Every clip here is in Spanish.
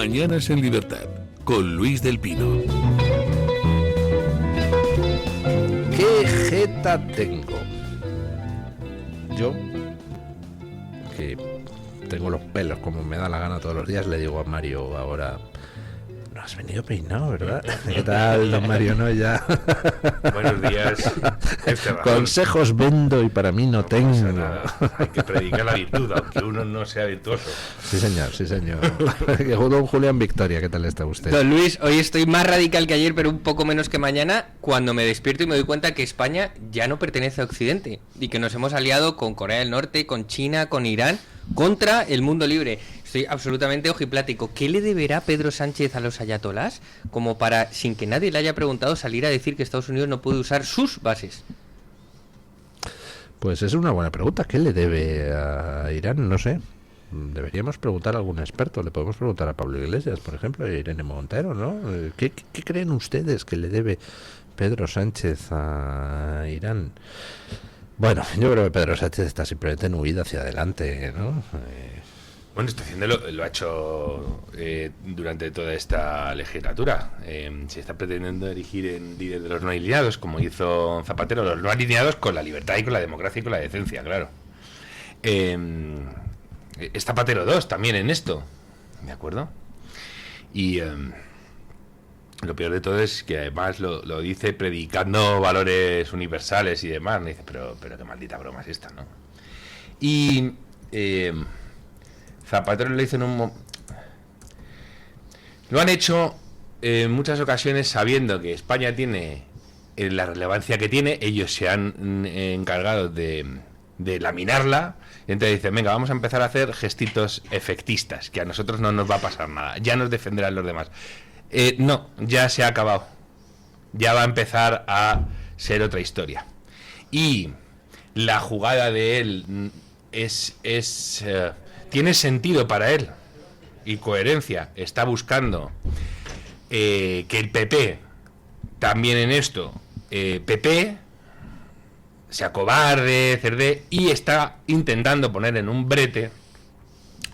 Mañanas en Libertad, con Luis del Pino. ¿Qué jeta tengo? Yo, que tengo los pelos como me da la gana todos los días, le digo a Mario ahora: no has venido peinado, ¿verdad? ¿Qué tal, don Mario Noya? Buenos días. Consejos vendo y para mí no tengo. Hay que predicar la virtud, aunque uno no sea virtuoso. Sí, señor, sí, señor. Don Julián Victoria, ¿qué tal está usted? Don Luis, hoy estoy más radical que ayer, pero un poco menos que mañana, cuando me despierto y me doy cuenta que España ya no pertenece a Occidente y que nos hemos aliado con Corea del Norte, con China, con Irán, contra el mundo libre. Estoy absolutamente ojiplático. ¿Qué le deberá Pedro Sánchez a los ayatolás como para, sin que nadie le haya preguntado, salir a decir que Estados Unidos no puede usar sus bases? Pues es una buena pregunta. ¿Qué le debe a Irán? No sé. Deberíamos preguntar a algún experto. Le podemos preguntar a Pablo Iglesias, por ejemplo, a Irene Montero, ¿no? ¿Qué creen ustedes que le debe Pedro Sánchez a Irán? Bueno, yo creo que Pedro Sánchez está simplemente en huida hacia adelante, ¿no? Bueno, lo ha hecho durante toda esta legislatura. Se está pretendiendo erigir en líder de los no alineados, como hizo Zapatero, los no alineados con la libertad y con la democracia y con la decencia, claro. Es Zapatero 2 también en esto, ¿de acuerdo? Y lo peor de todo es que además lo dice predicando valores universales y demás. Me dice, pero qué maldita broma es esta, ¿no? Y Zapatero lo hizo lo han hecho en muchas ocasiones sabiendo que España tiene la relevancia que tiene. Ellos se han encargado de laminarla. Y entonces dicen, venga, vamos a empezar a hacer gestitos efectistas, que a nosotros no nos va a pasar nada, ya nos defenderán los demás. No, ya se ha acabado. Ya va a empezar a ser otra historia. Y la jugada de él tiene sentido para él y coherencia. Está buscando que el PP también en esto PP se acobarde, cerde, y está intentando poner en un brete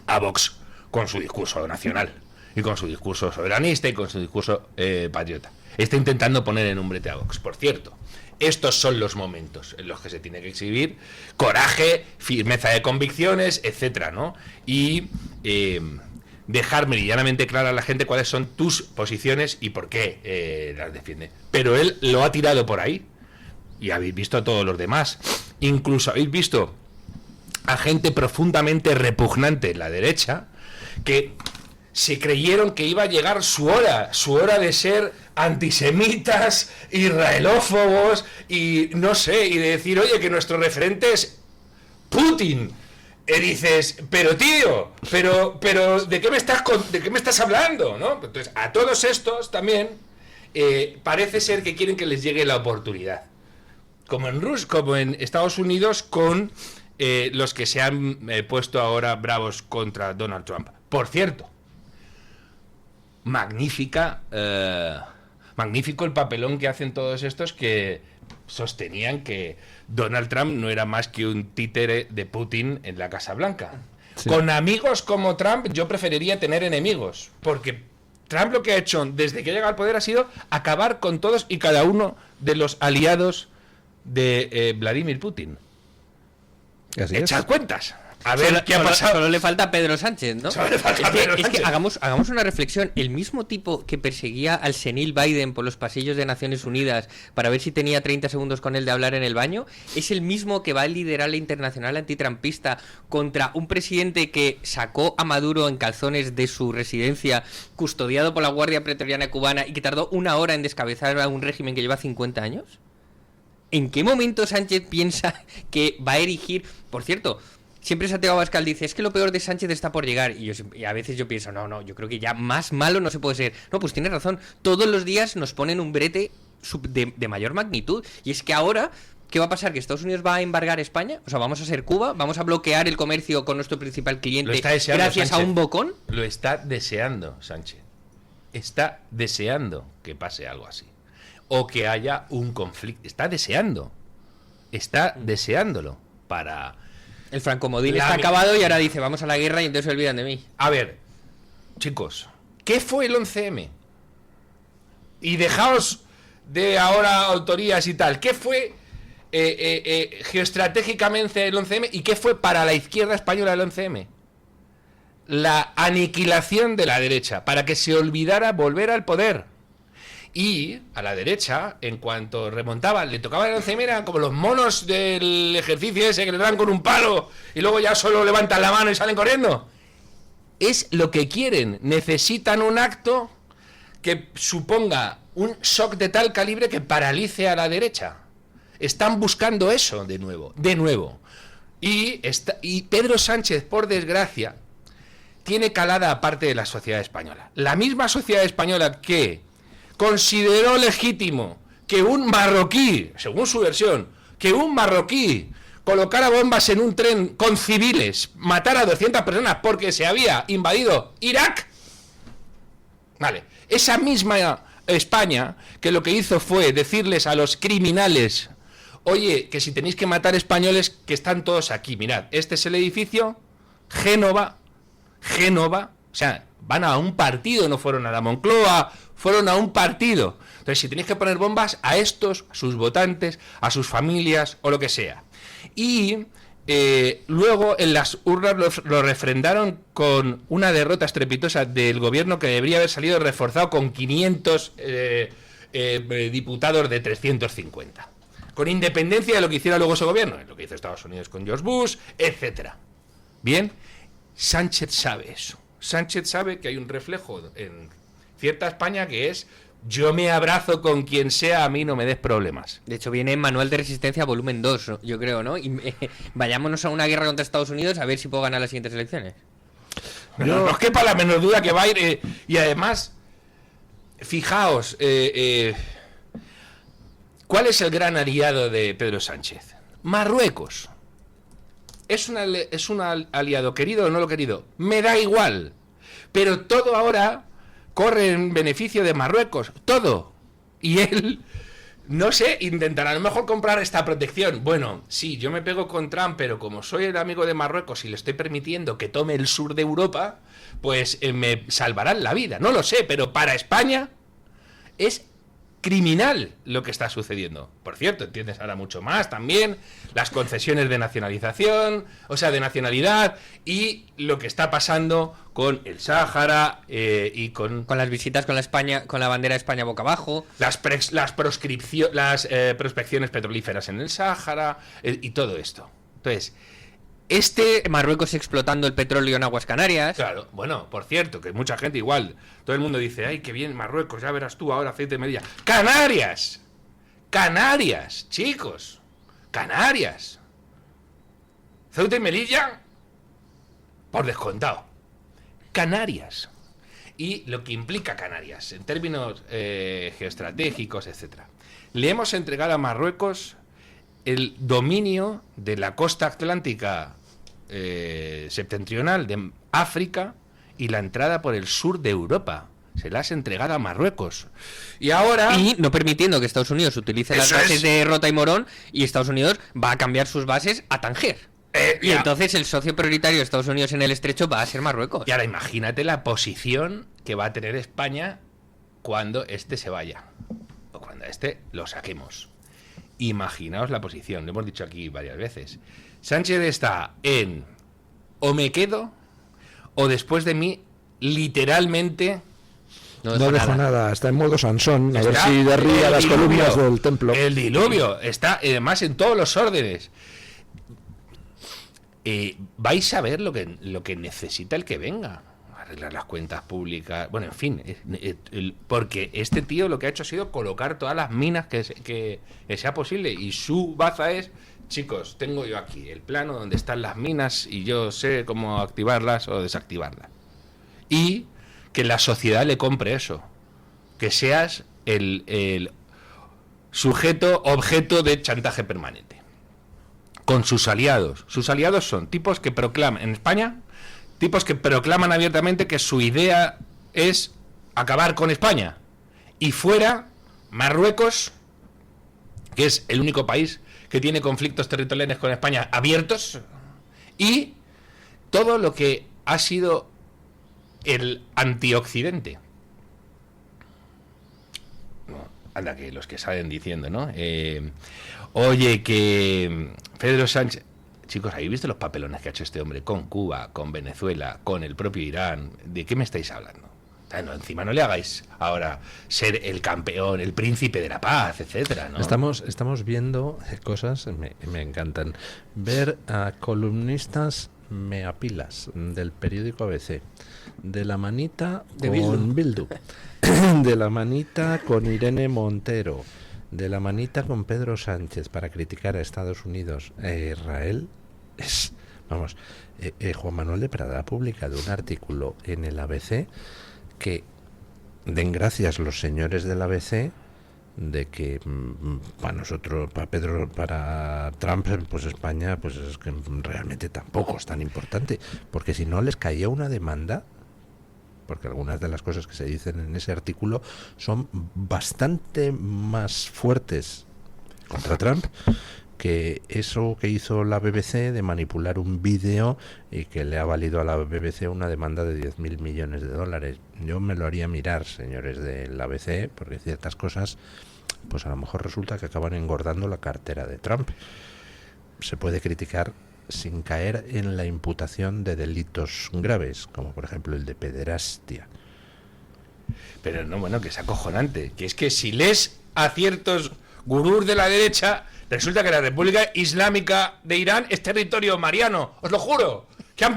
a Vox con su discurso nacional y con su discurso soberanista y con su discurso patriota. Está intentando poner en un brete a Vox. Por cierto, estos son los momentos en los que se tiene que exhibir coraje, firmeza de convicciones, etcétera, ¿no? Y dejar meridianamente clara a la gente cuáles son tus posiciones y por qué las defiende. Pero él lo ha tirado por ahí. Y habéis visto a todos los demás. Incluso habéis visto a gente profundamente repugnante en la derecha que se creyeron que iba a llegar su hora de ser antisemitas, israelófobos y no sé, y de decir, oye, que nuestro referente es Putin. Y dices, pero tío, pero ¿de qué me estás hablando? ¿No? Entonces, a todos estos también parece ser que quieren que les llegue la oportunidad. Como en Estados Unidos con los que se han puesto ahora bravos contra Donald Trump. Por cierto, magnífico el papelón que hacen todos estos que sostenían que Donald Trump no era más que un títere de Putin en la Casa Blanca. Sí. Con amigos como Trump yo preferiría tener enemigos, porque Trump lo que ha hecho desde que llega al poder ha sido acabar con todos y cada uno de los aliados de Vladimir Putin. Echad cuentas. A ver qué ha pasado. Solo le falta Pedro Sánchez, ¿no? Es que hagamos una reflexión. El mismo tipo que perseguía al senil Biden por los pasillos de Naciones Unidas para ver si tenía 30 segundos con él de hablar en el baño, es el mismo que va a liderar la internacional antitrumpista contra un presidente que sacó a Maduro en calzones de su residencia, custodiado por la Guardia Pretoriana cubana, y que tardó 1 hora en descabezar a un régimen que lleva 50 años. ¿En qué momento Sánchez piensa que va a erigir? Por cierto, siempre Santiago Abascal dice, es que lo peor de Sánchez está por llegar. Y a veces yo pienso, no, yo creo que ya más malo no se puede ser. No, pues tiene razón. Todos los días nos ponen un brete de mayor magnitud. Y es que ahora, ¿qué va a pasar? ¿Que Estados Unidos va a embargar España? O sea, ¿vamos a ser Cuba? ¿Vamos a bloquear el comercio con nuestro principal cliente gracias Sánchez a un bocón? Lo está deseando Sánchez. Está deseando que pase algo así. O que haya un conflicto. Está deseándolo para... El francomodín está acabado y ahora dice, vamos a la guerra y entonces se olvidan de mí. A ver, chicos, ¿Qué fue el 11M? Y dejaos de ahora autorías y tal. ¿Qué fue geoestratégicamente el 11M y qué fue para la izquierda española el 11M? La aniquilación de la derecha, para que se olvidara volver al poder. Y a la derecha, en cuanto remontaba, le tocaba el 11M, eran como los monos del ejercicio ese que le dan con un palo y luego ya solo levantan la mano y salen corriendo. Es lo que quieren. Necesitan un acto que suponga un shock de tal calibre que paralice a la derecha. Están buscando eso de nuevo. Y Pedro Sánchez, por desgracia, tiene calada parte de la sociedad española. La misma sociedad española que consideró legítimo que un marroquí, según su versión, que un marroquí colocara bombas en un tren con civiles, matara a 200 personas porque se había invadido Irak. Vale, esa misma España que lo que hizo fue decirles a los criminales: oye, que si tenéis que matar españoles, que están todos aquí, mirad, este es el edificio, Génova, o sea, van a un partido, no fueron a la Moncloa, fueron a un partido. Entonces, si tenéis que poner bombas a estos, a sus votantes, a sus familias o lo que sea. Y luego en las urnas lo refrendaron con una derrota estrepitosa del gobierno que debería haber salido reforzado con 500 diputados de 350. Con independencia de lo que hiciera luego ese gobierno, lo que hizo Estados Unidos con George Bush, etcétera. Bien, Sánchez sabe eso. Sánchez sabe que hay un reflejo en cierta España que es: yo me abrazo con quien sea, a mí no me des problemas. De hecho, viene Manual de Resistencia volumen 2, yo creo, ¿no? Y vayámonos a una guerra contra Estados Unidos a ver si puedo ganar las siguientes elecciones. No os quepa la menor duda que va a ir. Y además, fijaos, ¿cuál es el gran aliado de Pedro Sánchez? Marruecos. ¿Es un aliado querido o no lo querido? Me da igual. Pero todo ahora corre en beneficio de Marruecos. Todo. Y él, no sé, intentará a lo mejor comprar esta protección. Bueno, sí, yo me pego con Trump, pero como soy el amigo de Marruecos y le estoy permitiendo que tome el sur de Europa, pues me salvarán la vida. No lo sé, pero para España es criminal lo que está sucediendo. Por cierto, entiendes ahora mucho más también las concesiones de nacionalización, o sea, de nacionalidad, y lo que está pasando con el Sáhara y con las visitas con la bandera de España boca abajo, las prospecciones petrolíferas en el Sáhara y todo esto. Entonces, Marruecos explotando el petróleo en aguas Canarias. Claro, bueno, por cierto, que mucha gente igual, todo el mundo dice: ay, qué bien Marruecos, ya verás tú ahora aceite de Melilla. ¡Canarias! ¡Canarias, chicos! ¡Canarias! Ceuta y Melilla, por descontado. Canarias. Y lo que implica Canarias, en términos geoestratégicos, etcétera. Le hemos entregado a Marruecos el dominio de la costa atlántica septentrional de África y la entrada por el sur de Europa. Se la has entregado a Marruecos. Y ahora... Y no permitiendo que Estados Unidos utilice las bases de Rota y Morón, y Estados Unidos va a cambiar sus bases a Tánger. Y entonces el socio prioritario de Estados Unidos en el estrecho va a ser Marruecos. Y ahora imagínate la posición que va a tener España cuando este se vaya. O cuando este lo saquemos. Imaginaos la posición, lo hemos dicho aquí varias veces. Sánchez está en: o me quedo, o después de mí, literalmente... No dejo nada, está en modo Sansón, a ver si derriba las columnas del templo. El diluvio, está además en todos los órdenes. Vais a ver lo que necesita el que venga. Arreglar las cuentas públicas, bueno, en fin, porque este tío lo que ha hecho ha sido colocar todas las minas que sea posible, y su baza es: chicos, tengo yo aquí el plano donde están las minas y yo sé cómo activarlas o desactivarlas. Y que la sociedad le compre eso, que seas el sujeto objeto de chantaje permanente con sus aliados. Sus aliados son tipos que proclaman en España, tipos que proclaman abiertamente que su idea es acabar con España. Y fuera, Marruecos, que es el único país que tiene conflictos territoriales con España abiertos, y todo lo que ha sido el antioccidente. No, anda, que los que salen diciendo, ¿no? Oye, que Pedro Sánchez... Chicos, ¿habéis visto los papelones que ha hecho este hombre con Cuba, con Venezuela, con el propio Irán? ¿De qué me estáis hablando? No, encima no le hagáis ahora ser el campeón, el príncipe de la paz, etcétera, ¿no? Estamos viendo cosas, me encantan. Ver a columnistas meapilas del periódico ABC, de la manita De con Bildu, de la manita con Irene Montero, de la manita con Pedro Sánchez para criticar a Estados Unidos e Israel. Es, vamos, Juan Manuel de Prada ha publicado un artículo en el ABC que den gracias los señores del ABC de que para nosotros, para Trump, pues España, pues es que realmente tampoco es tan importante, porque si no les caía una demanda, porque algunas de las cosas que se dicen en ese artículo son bastante más fuertes contra Trump que eso que hizo la BBC de manipular un vídeo y que le ha valido a la BBC una demanda de 10.000 millones de dólares. Yo me lo haría mirar, señores del ABC, porque ciertas cosas, pues a lo mejor resulta que acaban engordando la cartera de Trump. Se puede criticar sin caer en la imputación de delitos graves, como por ejemplo el de pederastia. Pero no, bueno, que es acojonante. Que es que si lees a ciertos gurús de la derecha, resulta que la República Islámica de Irán es territorio mariano, os lo juro. Que han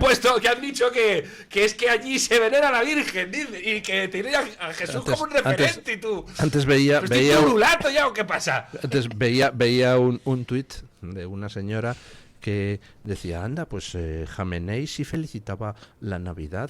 dicho que es que allí se venera a la Virgen, dice, y que tiene a Jesús como un referente, y tú. Antes veía turulato ya, ¿o qué pasa? Antes veía un tuit de una señora que decía, anda, pues Jamenei sí felicitaba la Navidad,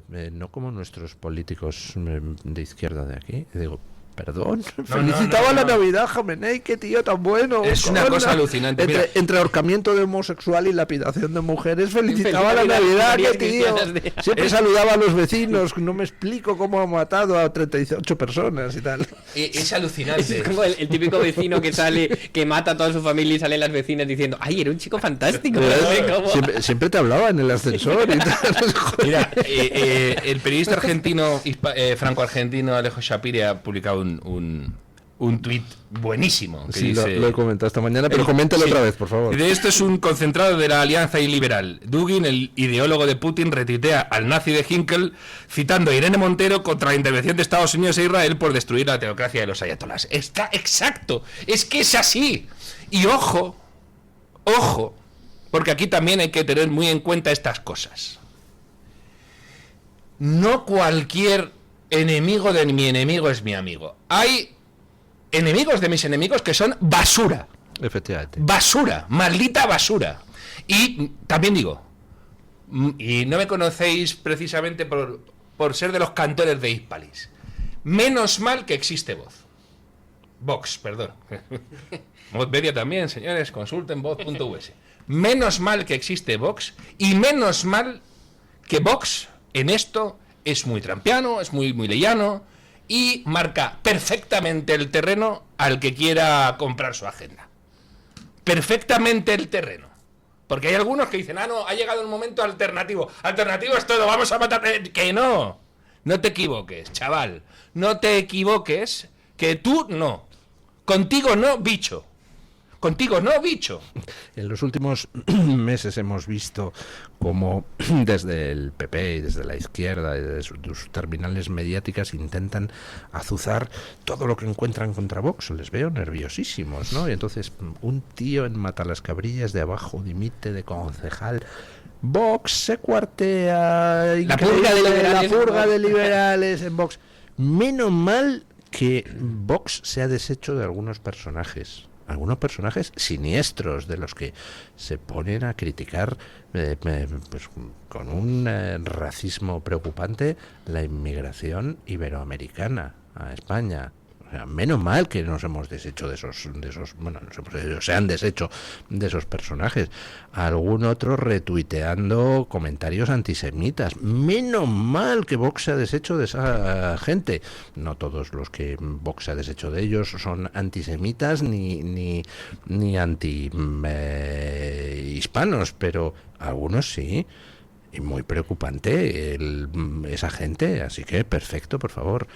no como nuestros políticos de izquierda de aquí. Y digo, perdón, felicitaba la Navidad, Jamenei, qué tío tan bueno. Es una cosa alucinante. Entre ahorcamiento de homosexual y lapidación de mujeres, felicitaba la Navidad, qué tío. Siempre saludaba a los vecinos, no me explico cómo ha matado a 38 personas y tal. Es alucinante. Es como el típico vecino que sale, que mata a toda su familia y salen las vecinas diciendo, ay, era un chico fantástico. Siempre te hablaba en el ascensor y tal. Mira, el periodista argentino, franco-argentino Alejo Shapiri ha publicado un tuit buenísimo que sí, dice, lo he comentado esta mañana, pero coméntalo otra vez, por favor. De esto es un concentrado de la Alianza Iliberal. Dugin, el ideólogo de Putin, retuitea al nazi de Hinkel citando a Irene Montero contra la intervención de Estados Unidos e Israel por destruir la teocracia de los ayatolás. Está exacto, es que es así. Y ojo, porque aquí también hay que tener muy en cuenta estas cosas. No cualquier enemigo de mi enemigo es mi amigo. Hay enemigos de mis enemigos que son basura. Efectivamente. Basura, maldita basura. Y también digo, y no me conocéis precisamente por ser de los cantores de Hispalis. Menos mal que existe Vox, perdón. Voz Media también, señores, consulten voz.us. Menos mal que existe Vox y menos mal que Vox en esto es muy trampiano, es muy leyano y marca perfectamente el terreno al que quiera comprar su agenda. Perfectamente el terreno. Porque hay algunos que dicen, no, ha llegado el momento alternativo. Alternativo es todo, vamos a matar... Que no. No te equivoques, chaval. No te equivoques, que tú no. Contigo no, bicho. Contigo no, bicho. En los últimos meses hemos visto cómo desde el PP y desde la izquierda y desde sus terminales mediáticas intentan azuzar todo lo que encuentran contra Vox. Les veo nerviosísimos, ¿no? Y entonces un tío en Matalascabrillas de abajo dimite de concejal. Vox se cuartea. La purga de liberales en Vox. Menos mal que Vox se ha deshecho de algunos personajes siniestros de los que se ponen a criticar pues, con un racismo preocupante la inmigración iberoamericana a España. O sea, menos mal que nos hemos deshecho de esos bueno, se han deshecho de esos personajes. Algún otro retuiteando comentarios antisemitas. Menos mal que Vox se ha deshecho de esa gente. No todos los que Vox se ha deshecho de ellos son antisemitas ni anti hispanos, pero algunos sí. y muy preocupante esa gente, así que perfecto, por favor.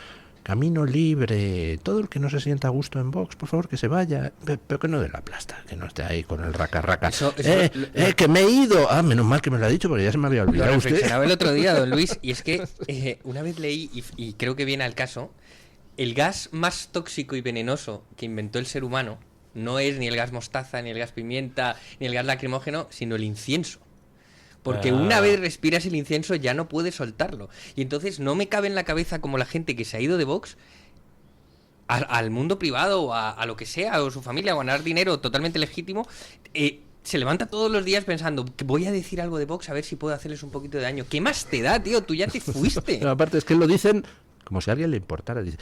Camino libre, todo el que no se sienta a gusto en Vox, por favor que se vaya, pero que no dé la plasta, que no esté ahí con el raca. Que me he ido. Ah, menos mal que me lo ha dicho porque ya se me había olvidado. Lo Usted reflexionaba el otro día, don Luis, y es que una vez leí, y creo que viene al caso, el gas más tóxico y venenoso que inventó el ser humano no es ni el gas mostaza, ni el gas pimienta, ni el gas lacrimógeno, sino el incienso. Porque una vez respiras el incienso ya no puedes soltarlo. Y entonces no me cabe en la cabeza como la gente que se ha ido de Vox al mundo privado o a lo que sea, o su familia, o a ganar dinero totalmente legítimo, se levanta todos los días pensando, voy a decir algo de Vox a ver si puedo hacerles un poquito de daño. ¿Qué más te da, tío? Tú ya te fuiste. Pero aparte es que lo dicen como si a alguien le importara. Dice,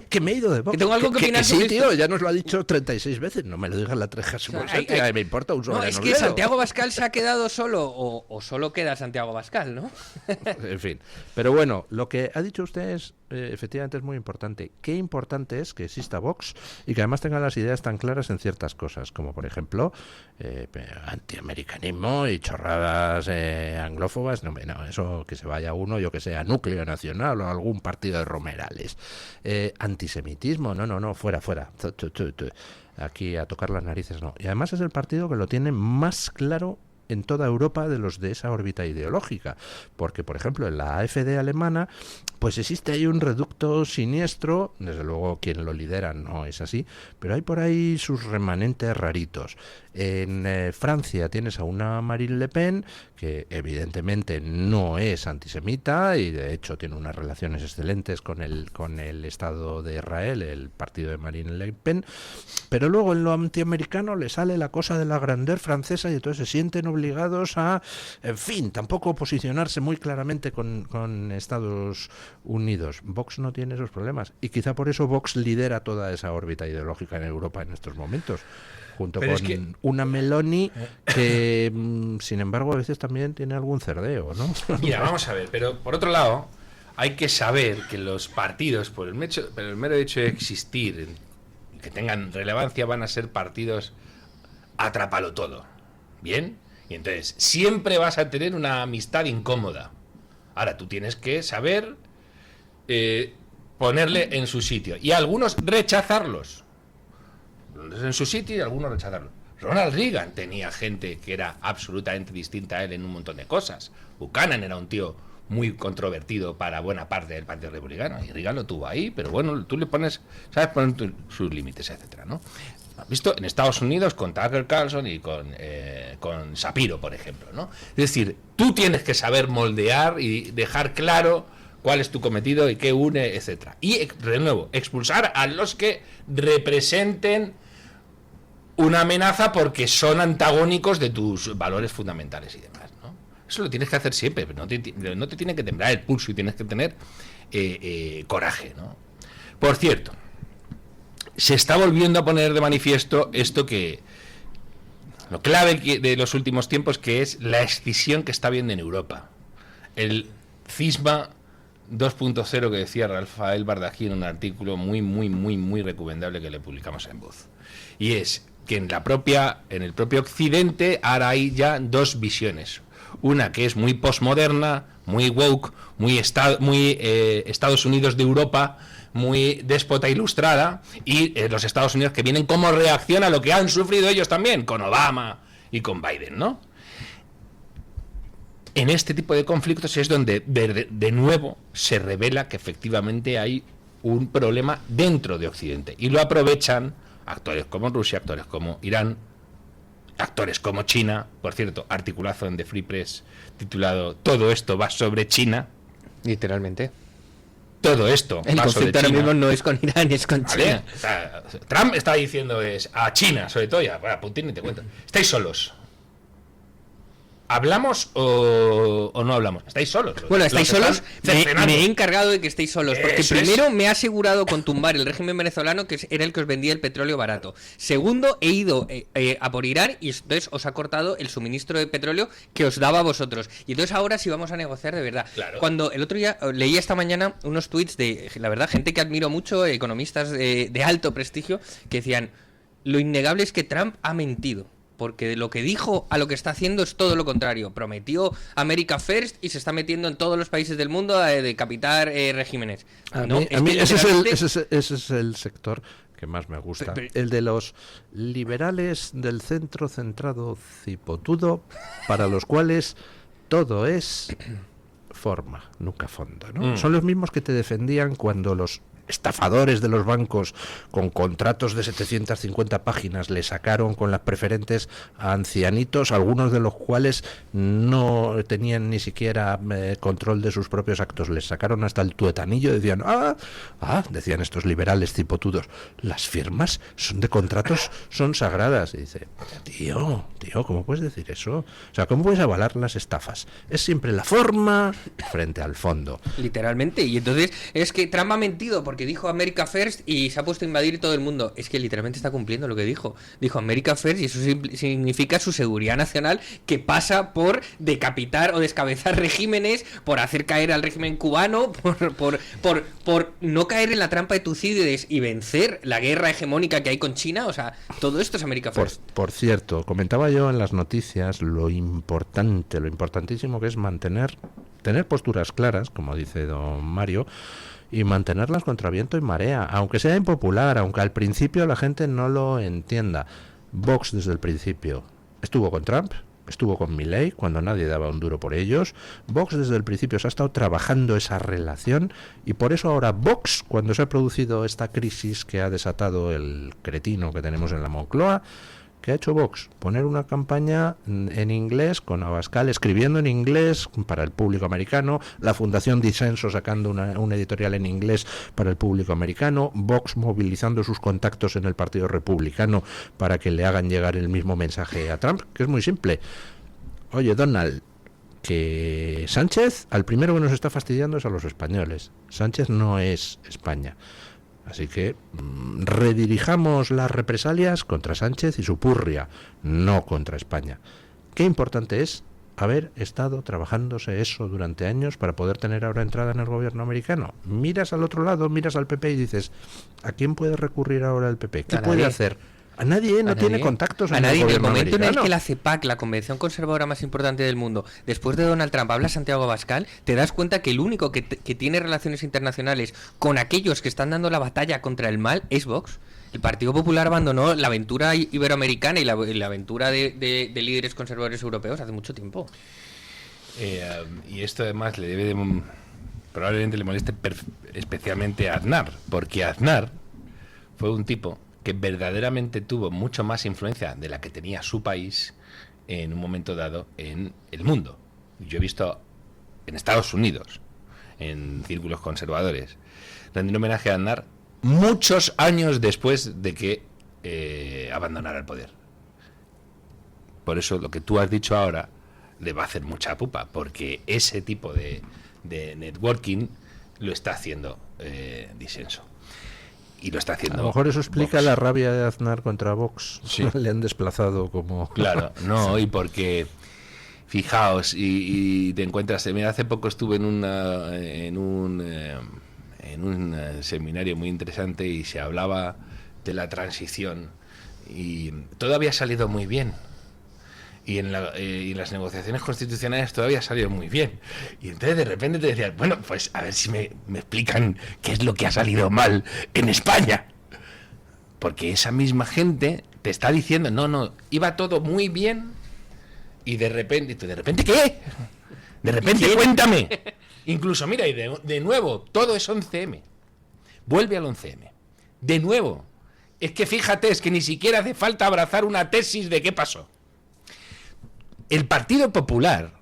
que me he ido de Vox. Que tengo algo que opinar sí, sobre tío, esto. ya nos lo ha dicho 36 veces. No me lo digas la 37, me importa un solo. No, es que Santiago Abascal se ha quedado solo, o solo queda Santiago Abascal, ¿no? En fin. Pero bueno, lo que ha dicho usted es, efectivamente es muy importante. Qué importante es que exista Vox y que además tenga las ideas tan claras en ciertas cosas, como por ejemplo antiamericanismo y chorradas anglófobas. No, eso que se vaya uno, yo que sé, a Núcleo Nacional o a algún partido de Romerales. Antisemitismo, no, fuera. Aquí a tocar las narices no. Y además es el partido que lo tiene más claro en toda Europa de los de esa órbita ideológica, porque por ejemplo en la AfD alemana pues existe ahí un reducto siniestro, desde luego quien lo lidera no es así, pero hay por ahí sus remanentes raritos. En Francia tienes a una Marine Le Pen que evidentemente no es antisemita y de hecho tiene unas relaciones excelentes con el Estado de Israel, el partido de Marine Le Pen, pero luego en lo antiamericano le sale la cosa de la grandeur francesa y entonces se sienten obligados a, en fin, tampoco posicionarse muy claramente con Estados Unidos. Vox no tiene esos problemas y quizá por eso Vox lidera toda esa órbita ideológica en Europa en estos momentos, junto con una Meloni que, sin embargo, a veces también tiene algún cerdeo, ¿no? Mira, vamos a ver, pero por otro lado, hay que saber que los partidos, por el mero hecho de existir, que tengan relevancia, van a ser partidos atrápalo todo. ¿Bien? Y entonces, siempre vas a tener una amistad incómoda. Ahora, tú tienes que saber ponerle en su sitio. Y algunos rechazarlos. En su sitio y algunos rechazarlos. Ronald Reagan tenía gente que era absolutamente distinta a él en un montón de cosas. Buchanan era un tío muy controvertido para buena parte del Partido Republicano. Y Reagan lo tuvo ahí, pero bueno, tú le pones, sabes poner sus límites, etcétera, ¿no? ¿Has visto? En Estados Unidos con Tucker Carlson y con Shapiro, por ejemplo, ¿no? Es decir, tú tienes que saber moldear y dejar claro cuál es tu cometido y qué une, etcétera. Y, de nuevo, expulsar a los que representen una amenaza porque son antagónicos de tus valores fundamentales y demás, ¿no? Eso lo tienes que hacer siempre, pero no te tiene que temblar el pulso y tienes que tener coraje, ¿no? Por cierto, se está volviendo a poner de manifiesto esto que lo clave de los últimos tiempos, que es la escisión que está habiendo en Europa. El cisma 2.0 que decía Rafael Bardagí en un artículo muy recomendable que le publicamos en Voz. Y es que en el propio Occidente ahora hay ya dos visiones. Una que es muy postmoderna, muy woke, muy Estados Unidos de Europa, muy déspota ilustrada, y los Estados Unidos que vienen como reacción a lo que han sufrido ellos también, con Obama y con Biden, ¿no? En este tipo de conflictos es donde de nuevo se revela que efectivamente hay un problema dentro de Occidente, y lo aprovechan actores como Rusia, actores como Irán, actores como China. Por cierto, articulazo en The Free Press titulado "Todo esto va sobre China". Literalmente. Todo esto el va sobre conflicto ahora China. mismo no es con Irán, es con ¿Vale? China. O sea, Trump está diciendo a China, sobre todo, ya, a Putin ni te cuento, estáis solos. ¿Hablamos o no hablamos? ¿Estáis solos? Bueno, ¿estáis solos? Me Me he encargado de que estéis solos, porque Eso primero me he asegurado con tumbar el régimen venezolano, que era el que os vendía el petróleo barato. Segundo, he ido a por Irán y entonces os ha cortado el suministro de petróleo que os daba a vosotros. Y entonces ahora sí vamos a negociar de verdad. Claro. Cuando el otro día leí esta mañana unos tweets de, la verdad, gente que admiro mucho, economistas de alto prestigio, que decían: lo innegable es que Trump ha mentido. porque lo que dijo a lo que está haciendo es todo lo contrario. Prometió America First y se está metiendo en todos los países del mundo a decapitar regímenes. Ese es el sector que más me gusta. El de los liberales del centro centrado cipotudo, para los cuales todo es forma, nunca fondo, ¿no? Son los mismos que te defendían cuando los estafadores de los bancos con contratos de 750 páginas le sacaron con las preferentes a ancianitos, algunos de los cuales no tenían ni siquiera control de sus propios actos, les sacaron hasta el tuetanillo, decían, decían estos liberales cipotudos, las firmas son de contratos, son sagradas, y dice, tío, ¿cómo puedes decir eso? O sea, ¿cómo puedes avalar las estafas? Es siempre la forma frente al fondo. Literalmente, y entonces es que Trump ha mentido porque dijo America First y se ha puesto a invadir todo el mundo. Es que literalmente está cumpliendo lo que dijo. Dijo America First y eso significa su seguridad nacional, que pasa por decapitar o descabezar regímenes, por hacer caer al régimen cubano, por no caer en la trampa de Tucídides y vencer la guerra hegemónica que hay con China. O sea, todo esto es America First. Por cierto, comentaba yo en las noticias lo importantísimo que es tener posturas claras, como dice don Mario, y mantenerlas contra viento y marea, aunque sea impopular, aunque al principio la gente no lo entienda. Vox desde el principio estuvo con Trump, estuvo con Milei cuando nadie daba un duro por ellos. Vox desde el principio se ha estado trabajando esa relación, y por eso ahora Vox, cuando se ha producido esta crisis que ha desatado el cretino que tenemos en la Moncloa, ¿qué ha hecho Vox? Poner una campaña en inglés, con Abascal escribiendo en inglés para el público americano, la Fundación Disenso sacando una editorial en inglés para el público americano, Vox movilizando sus contactos en el Partido Republicano para que le hagan llegar el mismo mensaje a Trump, que es muy simple. Oye, Donald, que Sánchez, al primero que nos está fastidiando es a los españoles. Sánchez no es España. Así que redirijamos las represalias contra Sánchez y su purria, no contra España. Qué importante es haber estado trabajándose eso durante años para poder tener ahora entrada en el gobierno americano. Miras al otro lado, miras al PP y dices, ¿a quién puede recurrir ahora el PP? ¿Qué puede hacer? A nadie, no tiene contactos en el gobierno americano. En el momento en el que la CEPAC, la convención conservadora más importante del mundo, después de Donald Trump, habla Santiago Abascal, te das cuenta que el único que tiene relaciones internacionales con aquellos que están dando la batalla contra el mal es Vox. El Partido Popular abandonó la aventura iberoamericana y la aventura de líderes conservadores europeos hace mucho tiempo. Y esto además probablemente le moleste especialmente a Aznar, porque Aznar fue un tipo que verdaderamente tuvo mucho más influencia de la que tenía su país en un momento dado en el mundo. Yo he visto en Estados Unidos, en círculos conservadores, rendir homenaje a Aznar muchos años después de que abandonara el poder. Por eso lo que tú has dicho ahora le va a hacer mucha pupa, porque ese tipo de networking lo está haciendo Disenso. Y lo está haciendo. A lo mejor eso explica Vox. La rabia de Aznar contra Vox. Sí. Le han desplazado como... Claro, no, y porque, fijaos, y te encuentras... Mira, hace poco estuve en un seminario muy interesante y se hablaba de la transición, y todo había salido muy bien. Y en las negociaciones constitucionales todavía salió muy bien. Y entonces de repente te decías, bueno, pues a ver si me explican qué es lo que ha salido mal en España. Porque esa misma gente te está diciendo, no, iba todo muy bien, y ¿de repente qué? De repente cuéntame. Incluso, mira, y de nuevo, todo es 11M. Vuelve al 11M. De nuevo. Es que fíjate, es que ni siquiera hace falta abrazar una tesis de qué pasó. El Partido Popular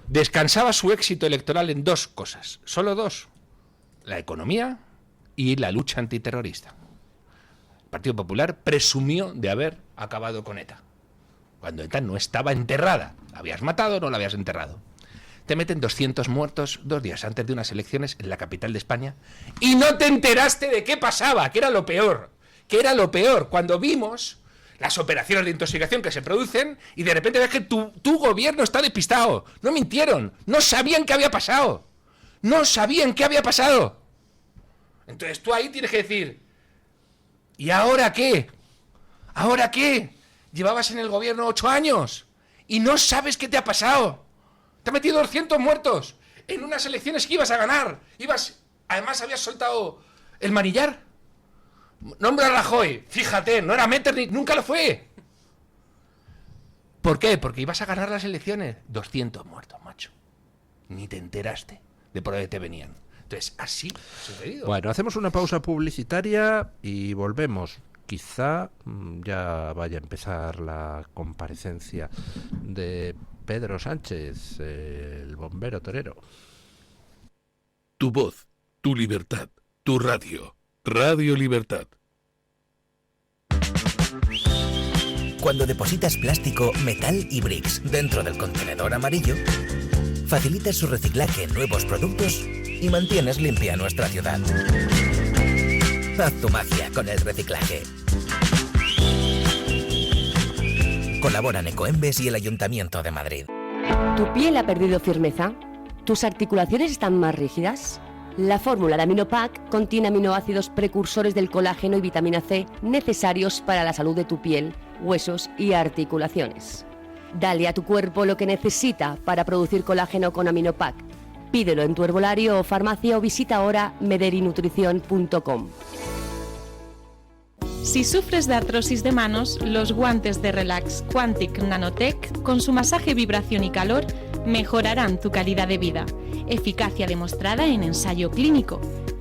descansaba su éxito electoral en dos cosas, solo dos: la economía y la lucha antiterrorista. El Partido Popular presumió de haber acabado con ETA, cuando ETA no estaba enterrada. ¿La habías matado o no la habías enterrado? Te meten 200 muertos 2 días antes de unas elecciones en la capital de España y no te enteraste de qué pasaba, que era lo peor, cuando vimos las operaciones de intoxicación que se producen y de repente ves que tu gobierno está despistado. No mintieron, no sabían qué había pasado. Entonces tú ahí tienes que decir, ¿y ahora qué? llevabas en el gobierno 8 años y no sabes qué te ha pasado. Te ha metido 200 muertos en unas elecciones que ibas a ganar. Además habías soltado el manillar. Nombra a Rajoy, fíjate, no era Metternich, nunca lo fue. ¿Por qué? Porque ibas a ganar las elecciones. 200 muertos, macho. Ni te enteraste de por dónde te venían. Entonces, así ha sucedido. Bueno, hacemos una pausa publicitaria y volvemos. Quizá ya vaya a empezar la comparecencia de Pedro Sánchez, el bombero torero. Tu voz, tu libertad, tu radio. Radio Libertad. Cuando depositas plástico, metal y bricks dentro del contenedor amarillo, facilitas su reciclaje en nuevos productos y mantienes limpia nuestra ciudad. Haz tu magia con el reciclaje. Colaboran Ecoembes y el Ayuntamiento de Madrid. ¿Tu piel ha perdido firmeza? ¿Tus articulaciones están más rígidas? La fórmula de Aminopac contiene aminoácidos precursores del colágeno y vitamina C necesarios para la salud de tu piel, huesos y articulaciones. Dale a tu cuerpo lo que necesita para producir colágeno con Aminopac. Pídelo en tu herbolario o farmacia o visita ahora mederinutrición.com. Si sufres de artrosis de manos, los guantes de Relax Quantic Nanotech con su masaje, vibración y calor mejorarán tu calidad de vida. Eficacia demostrada en ensayo clínico.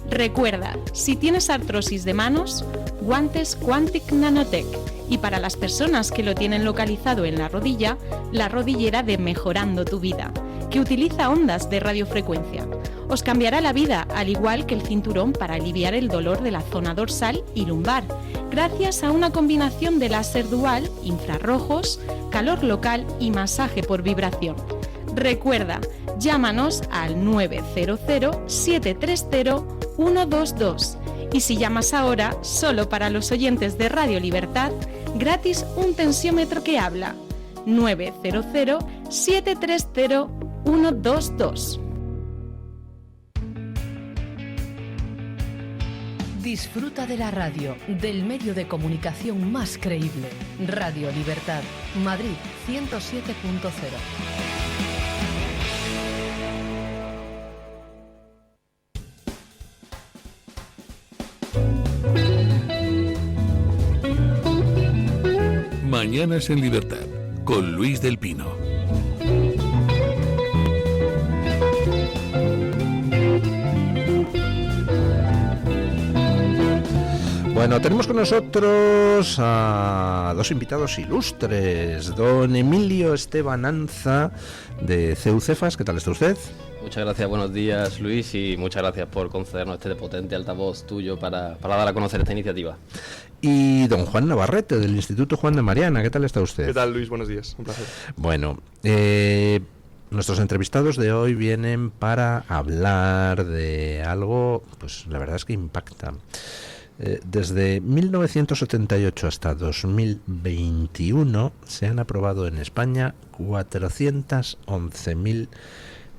Recuerda, si tienes artrosis de manos, guantes Quantic Nanotech. Y para las personas que lo tienen localizado en la rodilla, la rodillera de Mejorando tu Vida, que utiliza ondas de radiofrecuencia. Os cambiará la vida, al igual que el cinturón para aliviar el dolor de la zona dorsal y lumbar, gracias a una combinación de láser dual, infrarrojos, calor local y masaje por vibración. Recuerda, llámanos al 900-730-122 y si llamas ahora, solo para los oyentes de Radio Libertad, gratis un tensiómetro que habla. 900-730-122. Disfruta de la radio, del medio de comunicación más creíble. Radio Libertad, Madrid 107.0. Mañanas en Libertad, con Luis del Pino. Bueno, tenemos con nosotros a dos invitados ilustres. Don Emilio Esteban Anza, de CEU Cefas. ¿Qué tal está usted? Muchas gracias, buenos días Luis, y muchas gracias por concedernos este potente altavoz tuyo para dar a conocer esta iniciativa. Y don Juan Navarrete, del Instituto Juan de Mariana. ¿Qué tal está usted? ¿Qué tal, Luis? Buenos días, un placer. Bueno, nuestros entrevistados de hoy vienen para hablar de algo, pues la verdad es que impacta. Desde 1978 hasta 2021 se han aprobado en España 411.000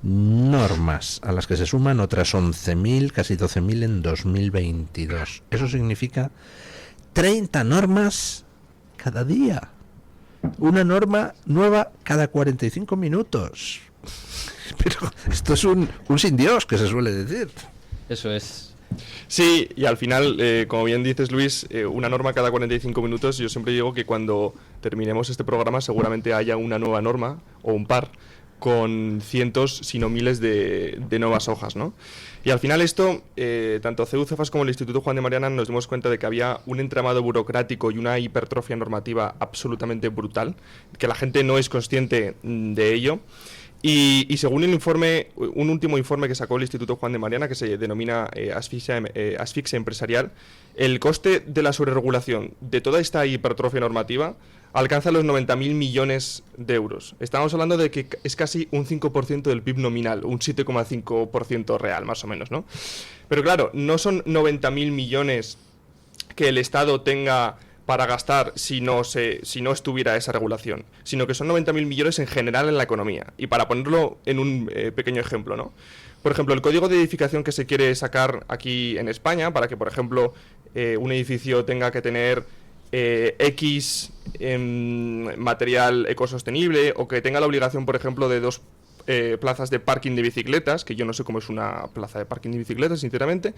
normas, a las que se suman otras 11.000, casi 12.000 en 2022. Eso significa 30 normas cada día. Una norma nueva cada 45 minutos. Pero esto es un sin Dios, que se suele decir. Eso es. Sí, y al final, como bien dices, Luis, una norma cada 45 minutos. Yo siempre digo que cuando terminemos este programa seguramente haya una nueva norma o un par con cientos, si no miles de nuevas hojas, ¿no? Y al final esto, tanto CEU Cefas como el Instituto Juan de Mariana nos dimos cuenta de que había un entramado burocrático y una hipertrofia normativa absolutamente brutal, que la gente no es consciente de ello. Y según un último informe que sacó el Instituto Juan de Mariana, que se denomina asfixia empresarial, el coste de la sobreregulación de toda esta hipertrofia normativa alcanza los 90.000 millones de euros. Estamos hablando de que es casi un 5% del PIB nominal, un 7,5% real, más o menos, ¿no? Pero claro, no son 90.000 millones que el Estado tenga para gastar si no estuviera esa regulación, sino que son 90.000 millones en general en la economía. Y para ponerlo en un pequeño ejemplo, ¿no? Por ejemplo, el código de edificación que se quiere sacar aquí en España, para que, por ejemplo, un edificio tenga que tener X material ecosostenible, o que tenga la obligación, por ejemplo, de 2 plazas de parking de bicicletas, que yo no sé cómo es una plaza de parking de bicicletas, sinceramente,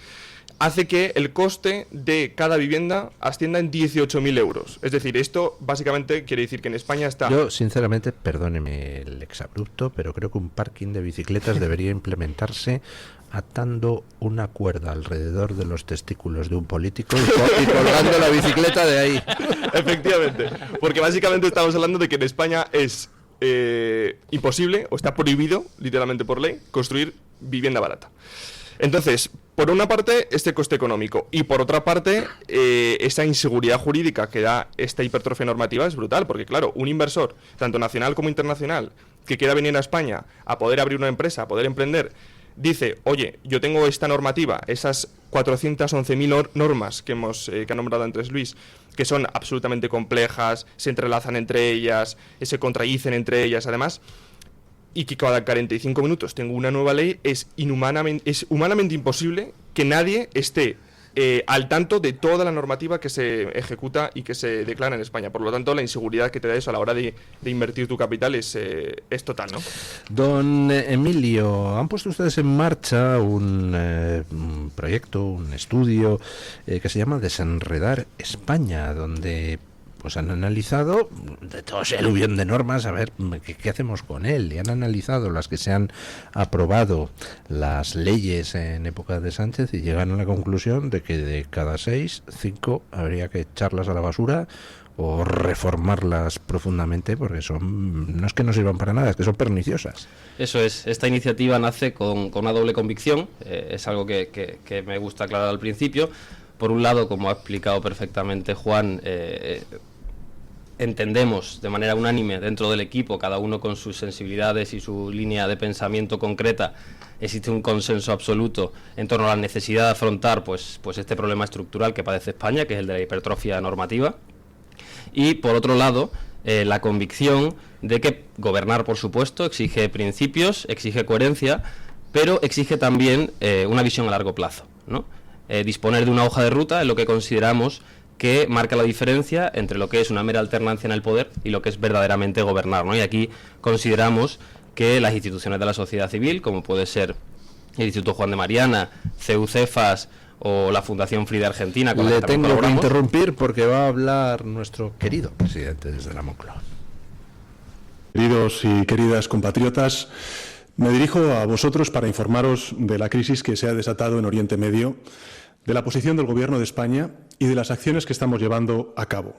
hace que el coste de cada vivienda ascienda en 18.000 euros. Es decir, esto básicamente quiere decir que en España está... Yo, sinceramente, perdóneme el exabrupto, pero creo que un parking de bicicletas debería implementarse atando una cuerda alrededor de los testículos de un político y colgando la bicicleta de ahí. Efectivamente, porque básicamente estamos hablando de que en España es imposible, o está prohibido, literalmente por ley, construir vivienda barata. Entonces, por una parte, este coste económico, y por otra parte, esa inseguridad jurídica que da esta hipertrofia normativa es brutal, porque claro, un inversor, tanto nacional como internacional, que quiera venir a España a poder abrir una empresa, a poder emprender, dice, oye, yo tengo esta normativa, esas 411.000 normas que ha nombrado antes Luis, que son absolutamente complejas, se entrelazan entre ellas, se contradicen entre ellas además, y que cada 45 minutos tengo una nueva ley, es humanamente imposible que nadie esté al tanto de toda la normativa que se ejecuta y que se declara en España. Por lo tanto, la inseguridad que te da eso a la hora de invertir tu capital es total, ¿no? Don Emilio, han puesto ustedes en marcha un proyecto, un estudio que se llama Desenredar España, donde pues han analizado de todo ese aluvión de normas, a ver qué hacemos con él, y han analizado las que se han aprobado, las leyes en época de Sánchez, y llegan a la conclusión de que de cada 6, 5 habría que echarlas a la basura o reformarlas profundamente, porque no es que no sirvan para nada, es que son perniciosas. Eso es, esta iniciativa nace con una doble convicción, es algo que me gusta aclarar al principio. Por un lado, como ha explicado perfectamente Juan, entendemos de manera unánime dentro del equipo, cada uno con sus sensibilidades y su línea de pensamiento concreta, existe un consenso absoluto en torno a la necesidad de afrontar pues este problema estructural que padece España, que es el de la hipertrofia normativa. Y por otro lado, la convicción de que gobernar, por supuesto, exige principios, exige coherencia, pero exige también una visión a largo plazo, ¿no? Disponer de una hoja de ruta es lo que consideramos que marca la diferencia entre lo que es una mera alternancia en el poder y lo que es verdaderamente gobernar, ¿no? Y aquí consideramos que las instituciones de la sociedad civil, como puede ser el Instituto Juan de Mariana, CEU-CEFAS o la Fundación Frida Argentina, con le tengo que interrumpir porque va a hablar nuestro querido presidente desde la Moncloa. Queridos y queridas compatriotas, me dirijo a vosotros para informaros de la crisis que se ha desatado en Oriente Medio, de la posición del Gobierno de España y de las acciones que estamos llevando a cabo.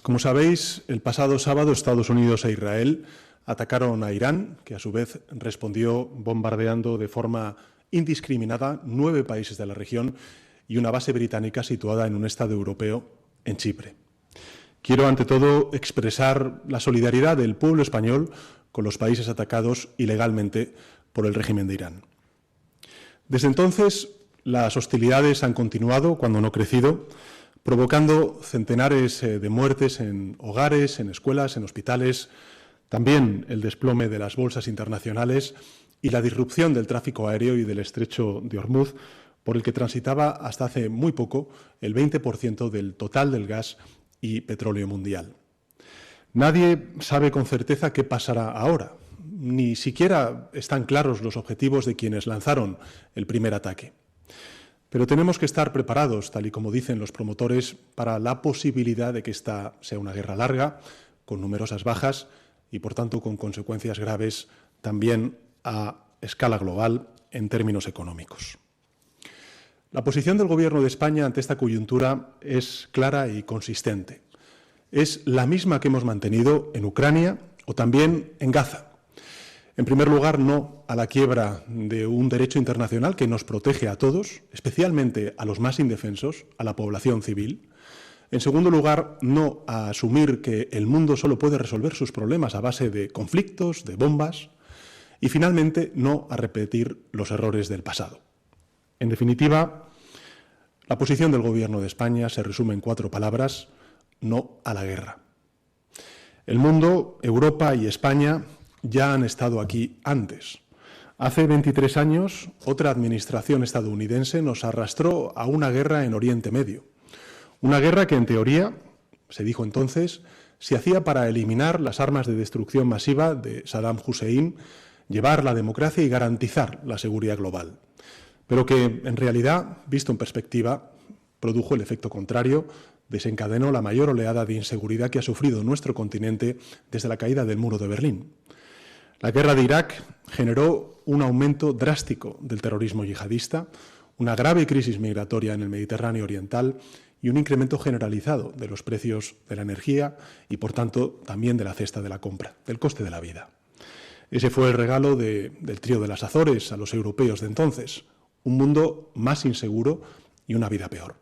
Como sabéis, el pasado sábado Estados Unidos e Israel atacaron a Irán, que a su vez respondió bombardeando de forma indiscriminada 9 países de la región y una base británica situada en un estado europeo, en Chipre. Quiero, ante todo, expresar la solidaridad del pueblo español con los países atacados ilegalmente por el régimen de Irán. Desde entonces, las hostilidades han continuado, cuando no crecido, provocando centenares de muertes en hogares, en escuelas, en hospitales, también el desplome de las bolsas internacionales y la disrupción del tráfico aéreo y del estrecho de Hormuz, por el que transitaba hasta hace muy poco el 20% del total del gas y petróleo mundial. Nadie sabe con certeza qué pasará ahora. Ni siquiera están claros los objetivos de quienes lanzaron el primer ataque. Pero tenemos que estar preparados, tal y como dicen los promotores, para la posibilidad de que esta sea una guerra larga, con numerosas bajas y, por tanto, con consecuencias graves también a escala global en términos económicos. La posición del Gobierno de España ante esta coyuntura es clara y consistente. Es la misma que hemos mantenido en Ucrania o también en Gaza. En primer lugar, no a la quiebra de un derecho internacional que nos protege a todos, especialmente a los más indefensos, a la población civil. En segundo lugar, no a asumir que el mundo solo puede resolver sus problemas a base de conflictos, de bombas. Y finalmente, no a repetir los errores del pasado. En definitiva, la posición del Gobierno de España se resume en 4 palabras: no a la guerra. El mundo, Europa y España ya han estado aquí antes. Hace 23 años, otra administración estadounidense nos arrastró a una guerra en Oriente Medio. Una guerra que, en teoría, se dijo entonces, se hacía para eliminar las armas de destrucción masiva de Saddam Hussein, llevar la democracia y garantizar la seguridad global. Pero que, en realidad, visto en perspectiva, produjo el efecto contrario, desencadenó la mayor oleada de inseguridad que ha sufrido nuestro continente desde la caída del muro de Berlín. La guerra de Irak generó un aumento drástico del terrorismo yihadista, una grave crisis migratoria en el Mediterráneo oriental y un incremento generalizado de los precios de la energía y, por tanto, también de la cesta de la compra, del coste de la vida. Ese fue el regalo del trío de las Azores a los europeos de entonces, un mundo más inseguro y una vida peor.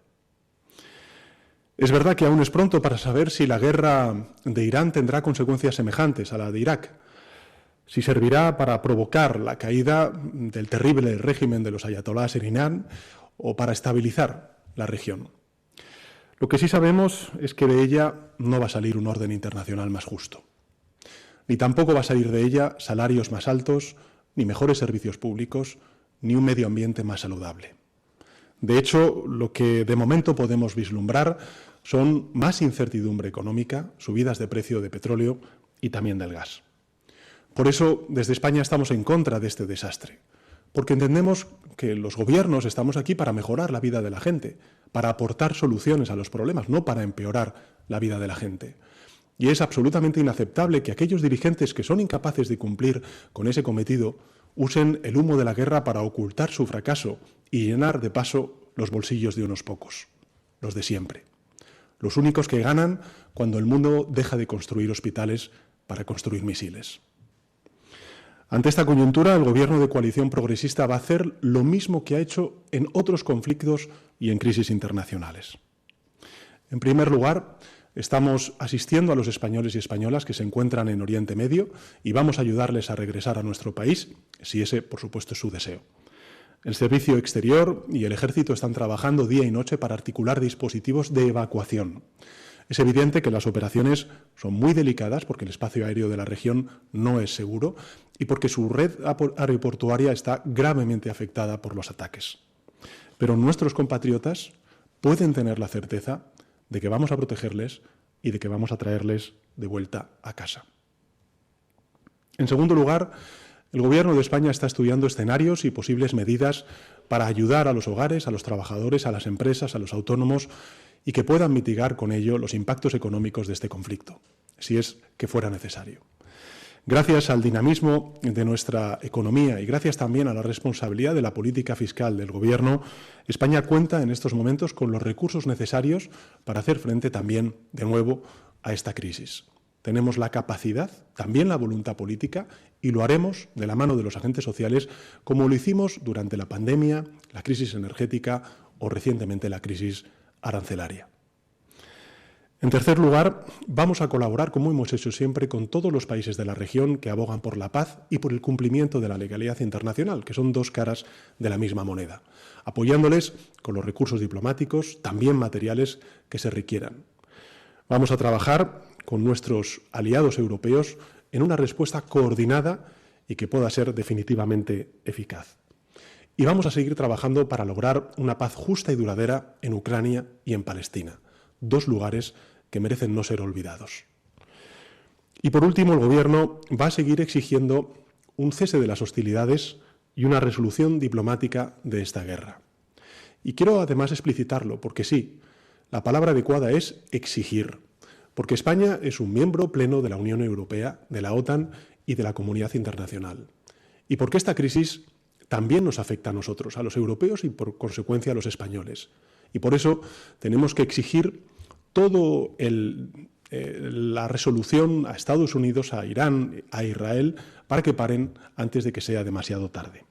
Es verdad que aún es pronto para saber si la guerra de Irán tendrá consecuencias semejantes a la de Irak, si servirá para provocar la caída del terrible régimen de los ayatolás en Irán o para estabilizar la región. Lo que sí sabemos es que de ella no va a salir un orden internacional más justo, ni tampoco va a salir de ella salarios más altos, ni mejores servicios públicos, ni un medio ambiente más saludable. De hecho, lo que de momento podemos vislumbrar son más incertidumbre económica, subidas de precio de petróleo y también del gas. Por eso, desde España estamos en contra de este desastre, porque entendemos que los gobiernos estamos aquí para mejorar la vida de la gente, para aportar soluciones a los problemas, no para empeorar la vida de la gente. Y es absolutamente inaceptable que aquellos dirigentes que son incapaces de cumplir con ese cometido usen el humo de la guerra para ocultar su fracaso y llenar de paso los bolsillos de unos pocos, los de siempre. Los únicos que ganan cuando el mundo deja de construir hospitales para construir misiles. Ante esta coyuntura, el gobierno de coalición progresista va a hacer lo mismo que ha hecho en otros conflictos y en crisis internacionales. En primer lugar, estamos asistiendo a los españoles y españolas que se encuentran en Oriente Medio y vamos a ayudarles a regresar a nuestro país, si ese, por supuesto, es su deseo. El Servicio Exterior y el Ejército están trabajando día y noche para articular dispositivos de evacuación. Es evidente que las operaciones son muy delicadas porque el espacio aéreo de la región no es seguro y porque su red aeroportuaria está gravemente afectada por los ataques. Pero nuestros compatriotas pueden tener la certeza de que vamos a protegerles y de que vamos a traerles de vuelta a casa. En segundo lugar, el Gobierno de España está estudiando escenarios y posibles medidas para ayudar a los hogares, a los trabajadores, a las empresas, a los autónomos y que puedan mitigar con ello los impactos económicos de este conflicto, si es que fuera necesario. Gracias al dinamismo de nuestra economía y gracias también a la responsabilidad de la política fiscal del Gobierno, España cuenta en estos momentos con los recursos necesarios para hacer frente también, de nuevo, a esta crisis. Tenemos la capacidad, también la voluntad política, y lo haremos de la mano de los agentes sociales, como lo hicimos durante la pandemia, la crisis energética o recientemente la crisis arancelaria. En tercer lugar, vamos a colaborar, como hemos hecho siempre, con todos los países de la región que abogan por la paz y por el cumplimiento de la legalidad internacional, que son dos caras de la misma moneda, apoyándoles con los recursos diplomáticos, también materiales, que se requieran. Vamos a trabajar con nuestros aliados europeos en una respuesta coordinada y que pueda ser definitivamente eficaz. Y vamos a seguir trabajando para lograr una paz justa y duradera en Ucrania y en Palestina, dos lugares que merecen no ser olvidados. Y por último, el Gobierno va a seguir exigiendo un cese de las hostilidades y una resolución diplomática de esta guerra. Y quiero además explicitarlo, porque sí, la palabra adecuada es exigir, porque España es un miembro pleno de la Unión Europea, de la OTAN y de la comunidad internacional. Y porque esta crisis también nos afecta a nosotros, a los europeos y por consecuencia a los españoles. Y por eso tenemos que exigir todo la resolución a Estados Unidos, a Irán, a Israel, para que paren antes de que sea demasiado tarde.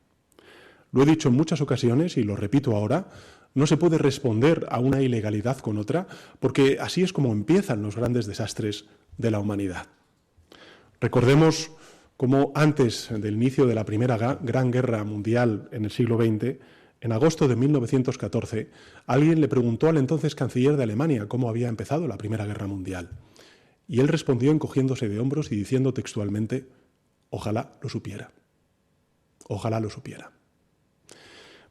Lo he dicho en muchas ocasiones y lo repito ahora, no se puede responder a una ilegalidad con otra, porque así es como empiezan los grandes desastres de la humanidad. Recordemos cómo antes del inicio de la Primera Gran Guerra Mundial en el siglo XX, en agosto de 1914, alguien le preguntó al entonces canciller de Alemania cómo había empezado la Primera Guerra Mundial. Y él respondió encogiéndose de hombros y diciendo textualmente, ojalá lo supiera. Ojalá lo supiera.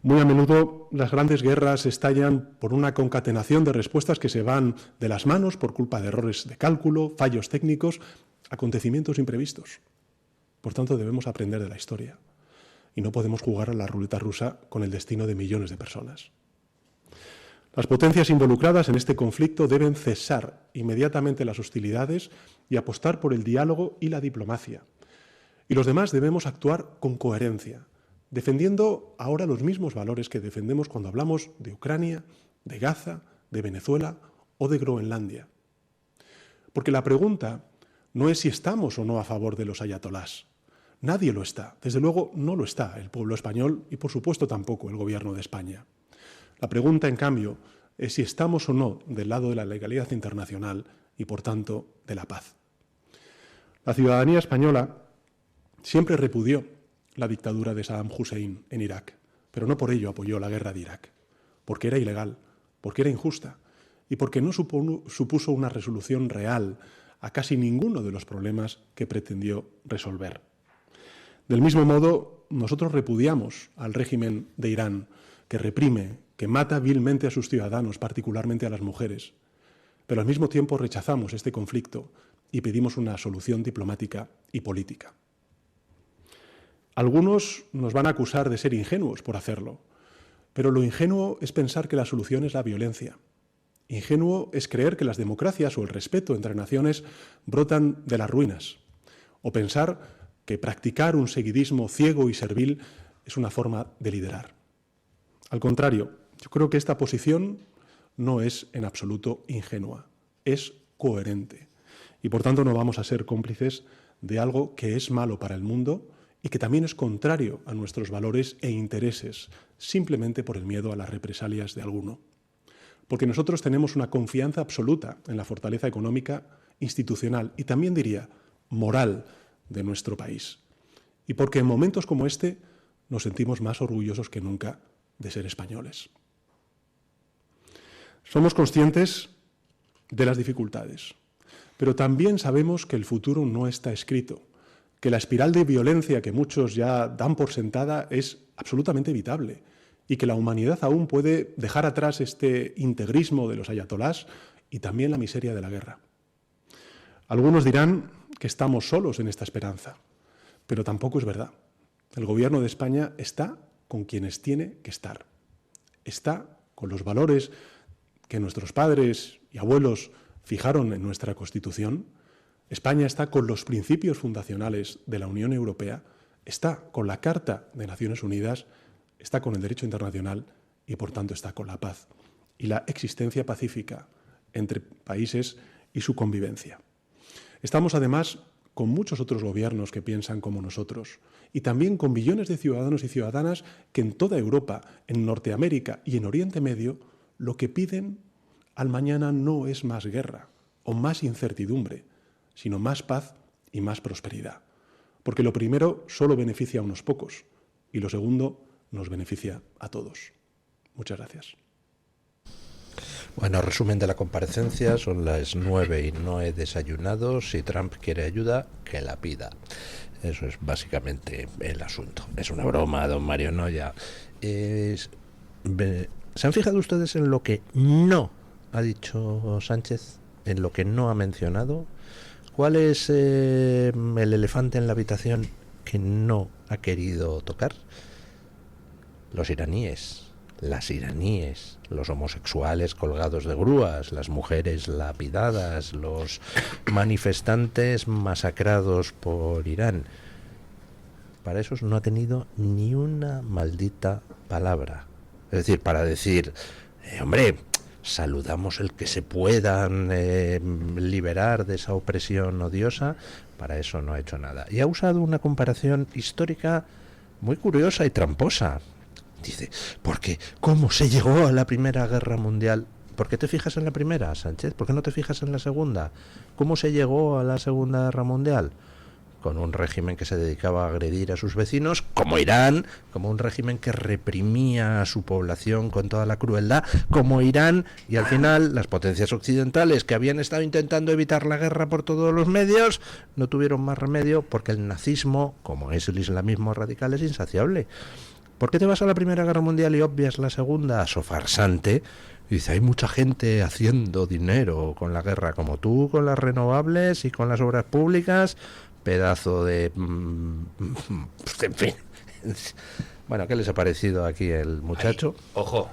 Muy a menudo las grandes guerras estallan por una concatenación de respuestas que se van de las manos por culpa de errores de cálculo, fallos técnicos, acontecimientos imprevistos. Por tanto, debemos aprender de la historia y no podemos jugar a la ruleta rusa con el destino de millones de personas. Las potencias involucradas en este conflicto deben cesar inmediatamente las hostilidades y apostar por el diálogo y la diplomacia. Y los demás debemos actuar con coherencia, defendiendo ahora los mismos valores que defendemos cuando hablamos de Ucrania, de Gaza, de Venezuela o de Groenlandia. Porque la pregunta no es si estamos o no a favor de los ayatolás. Nadie lo está. Desde luego no lo está el pueblo español y, por supuesto, tampoco el gobierno de España. La pregunta, en cambio, es si estamos o no del lado de la legalidad internacional y, por tanto, de la paz. La ciudadanía española siempre repudió la dictadura de Saddam Hussein en Irak, pero no por ello apoyó la guerra de Irak, porque era ilegal, porque era injusta y porque no supuso una resolución real a casi ninguno de los problemas que pretendió resolver. Del mismo modo, nosotros repudiamos al régimen de Irán, que reprime, que mata vilmente a sus ciudadanos, particularmente a las mujeres. Pero al mismo tiempo rechazamos este conflicto y pedimos una solución diplomática y política. Algunos nos van a acusar de ser ingenuos por hacerlo, pero lo ingenuo es pensar que la solución es la violencia. Ingenuo es creer que las democracias o el respeto entre naciones brotan de las ruinas, o pensar que practicar un seguidismo ciego y servil es una forma de liderar. Al contrario, yo creo que esta posición no es en absoluto ingenua, es coherente. Y por tanto no vamos a ser cómplices de algo que es malo para el mundo y que también es contrario a nuestros valores e intereses, simplemente por el miedo a las represalias de alguno. Porque nosotros tenemos una confianza absoluta en la fortaleza económica, institucional y también diría moral de nuestro país. Y porque en momentos como este nos sentimos más orgullosos que nunca de ser españoles. Somos conscientes de las dificultades, pero también sabemos que el futuro no está escrito, que la espiral de violencia que muchos ya dan por sentada es absolutamente evitable y que la humanidad aún puede dejar atrás este integrismo de los ayatolás y también la miseria de la guerra. Algunos dirán que estamos solos en esta esperanza, pero tampoco es verdad. El Gobierno de España está con quienes tiene que estar. Está con los valores que nuestros padres y abuelos fijaron en nuestra Constitución. España está con los principios fundacionales de la Unión Europea, está con la Carta de Naciones Unidas, está con el derecho internacional y, por tanto, está con la paz y la existencia pacífica entre países y su convivencia. Estamos, además, con muchos otros gobiernos que piensan como nosotros y también con millones de ciudadanos y ciudadanas que en toda Europa, en Norteamérica y en Oriente Medio, lo que piden al mañana no es más guerra o más incertidumbre, sino más paz y más prosperidad. Porque lo primero solo beneficia a unos pocos y lo segundo nos beneficia a todos. Muchas gracias. Bueno, resumen de la comparecencia, son las 9 y no he desayunado. Si Trump quiere ayuda, que la pida. Eso es básicamente el asunto. Es una broma, don Mario Noya. ¿Se han fijado ustedes en lo que no ha dicho Sánchez? ¿En lo que no ha mencionado? ¿Cuál es el elefante en la habitación que no ha querido tocar? Los iraníes. Las iraníes, los homosexuales colgados de grúas, las mujeres lapidadas, los manifestantes masacrados por Irán. Para esos no ha tenido ni una maldita palabra. Es decir, para decir, hombre, saludamos el que se puedan liberar de esa opresión odiosa, para eso no ha hecho nada. Y ha usado una comparación histórica muy curiosa y tramposa. Dice, porque ¿cómo se llegó a la Primera Guerra Mundial? ¿Por qué te fijas en la primera, Sánchez? ¿Por qué no te fijas en la segunda? ¿Cómo se llegó a la Segunda Guerra Mundial? Con un régimen que se dedicaba a agredir a sus vecinos, como Irán, como un régimen que reprimía a su población con toda la crueldad, como Irán, y al final las potencias occidentales que habían estado intentando evitar la guerra por todos los medios, no tuvieron más remedio porque el nazismo, como es el islamismo radical, es insaciable. ¿Por qué te vas a la Primera Guerra Mundial y obvias la Segunda? Farsante. Y dice, hay mucha gente haciendo dinero con la guerra, como tú con las renovables y con las obras públicas, pedazo de... en fin. Bueno, ¿qué les ha parecido aquí el muchacho? Ojo,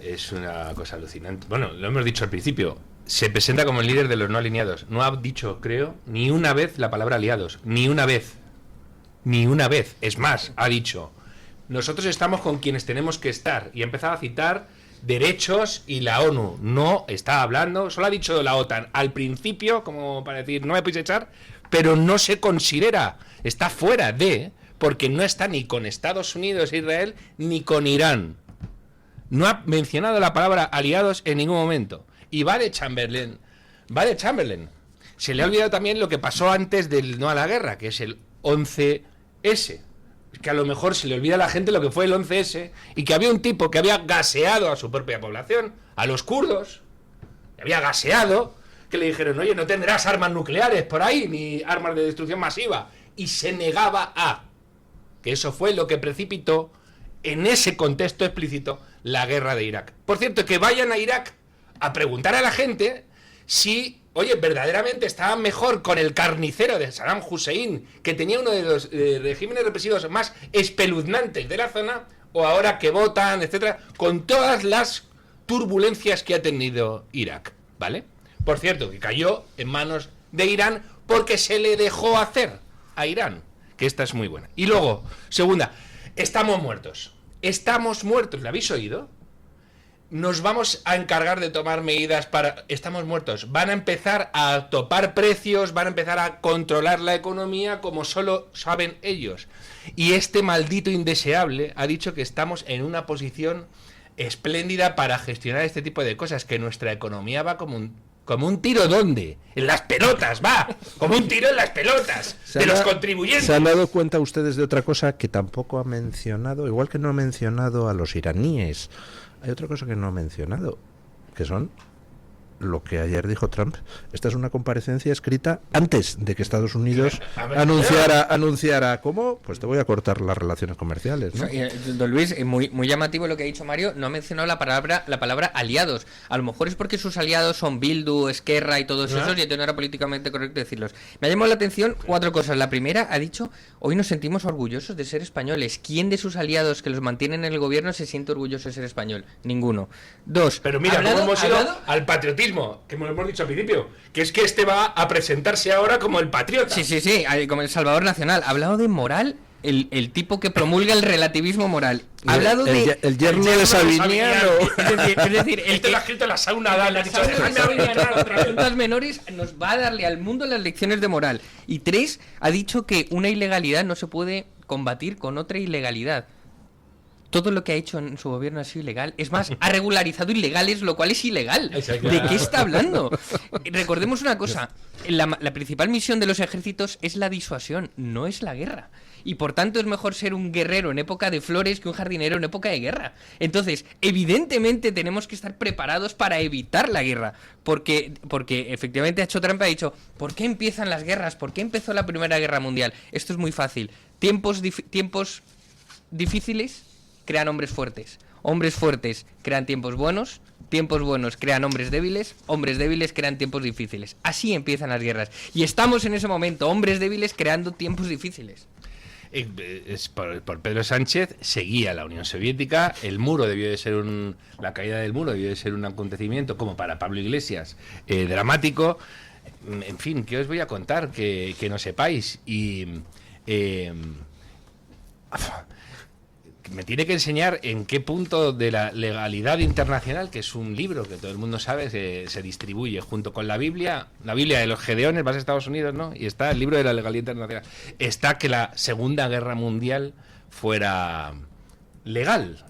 es una cosa alucinante. Bueno, lo hemos dicho al principio, se presenta como el líder de los no alineados. No ha dicho, creo, ni una vez la palabra aliados, ni una vez. Es más, ha dicho, nosotros estamos con quienes tenemos que estar, y ha empezado a citar derechos y la ONU. No está hablando, solo ha dicho la OTAN al principio, como para decir, no me podéis echar, pero no se considera, está fuera de, porque no está ni con Estados Unidos e Israel, ni con Irán. No ha mencionado la palabra aliados en ningún momento. Y va de Chamberlain. Se le ha olvidado también lo que pasó antes del no a la guerra, que es el 11S. Es que a lo mejor se le olvida a la gente lo que fue el 11S, y que había un tipo que había gaseado a su propia población, a los kurdos, que había gaseado, que le dijeron, oye, no tendrás armas nucleares por ahí, ni armas de destrucción masiva, y se negaba a, que eso fue lo que precipitó, en ese contexto explícito, la guerra de Irak. Por cierto, que vayan a Irak a preguntar a la gente si... Oye, verdaderamente estaban mejor con el carnicero de Saddam Hussein, que tenía uno de los regímenes represivos más espeluznantes de la zona, o ahora que votan, etcétera, con todas las turbulencias que ha tenido Irak, ¿vale? Por cierto, que cayó en manos de Irán porque se le dejó hacer a Irán, que esta es muy buena. Y luego, segunda, estamos muertos, ¿la habéis oído? Nos vamos a encargar de tomar medidas para... Estamos muertos. Van a empezar a topar precios, van a empezar a controlar la economía como solo saben ellos. Y este maldito indeseable ha dicho que estamos en una posición espléndida para gestionar este tipo de cosas, que nuestra economía va como un tiro, ¿dónde? En las pelotas, va, como un tiro en las pelotas de los contribuyentes. ¿Se han dado cuenta ustedes de otra cosa que tampoco ha mencionado? Igual que no ha mencionado a los iraníes. Hay otra cosa que no ha mencionado, que son lo que ayer dijo Trump. Esta es una comparecencia escrita antes de que Estados Unidos anunciara ¿cómo? Pues te voy a cortar las relaciones comerciales, ¿no? Don Luis, muy llamativo lo que ha dicho Mario. No ha mencionado la palabra aliados. A lo mejor es porque sus aliados son Bildu, Esquerra y todos esos, y entonces no era políticamente correcto decirlos. Me ha llamado la atención 4 cosas. La primera, ha dicho, hoy nos sentimos orgullosos de ser españoles. ¿Quién de sus aliados que los mantienen en el gobierno se siente orgulloso de ser español? Ninguno. 2. Pero mira, cómo hemos ido al patriotismo, que hemos dicho al principio, que es que este va a presentarse ahora como el patriota. Sí, como el Salvador Nacional. Ha hablado de moral, el tipo que promulga el relativismo moral. Ha hablado de... El yerno de Sabiniano. Es decir, el que lo ha escrito en la sauna, le ha dicho, preguntas menores, nos va a darle al mundo las lecciones de moral. Y 3, ha dicho que una ilegalidad no se puede combatir con otra ilegalidad. Todo lo que ha hecho en su gobierno ha sido ilegal. Es más, ha regularizado ilegales, lo cual es ilegal. ¿De qué está hablando? Recordemos una cosa. La principal misión de los ejércitos es la disuasión, no es la guerra. Y por tanto es mejor ser un guerrero en época de flores que un jardinero en época de guerra. Entonces, evidentemente tenemos que estar preparados para evitar la guerra. Porque efectivamente Trump ha dicho, ¿por qué empiezan las guerras? ¿Por qué empezó la Primera Guerra Mundial? Esto es muy fácil. Tiempos difíciles crean hombres fuertes crean tiempos buenos crean hombres débiles crean tiempos difíciles. Así empiezan las guerras. Y estamos en ese momento, hombres débiles creando tiempos difíciles. Por Pedro Sánchez seguía la Unión Soviética, el muro debió de ser la caída del muro debió de ser un acontecimiento, como para Pablo Iglesias, dramático. En fin, ¿qué os voy a contar que no sepáis? Y me tiene que enseñar en qué punto de la legalidad internacional, que es un libro que todo el mundo sabe, se distribuye junto con la Biblia de los Gedeones, vas a Estados Unidos, ¿no? Y está el libro de la legalidad internacional. Está que la Segunda Guerra Mundial fuera legal,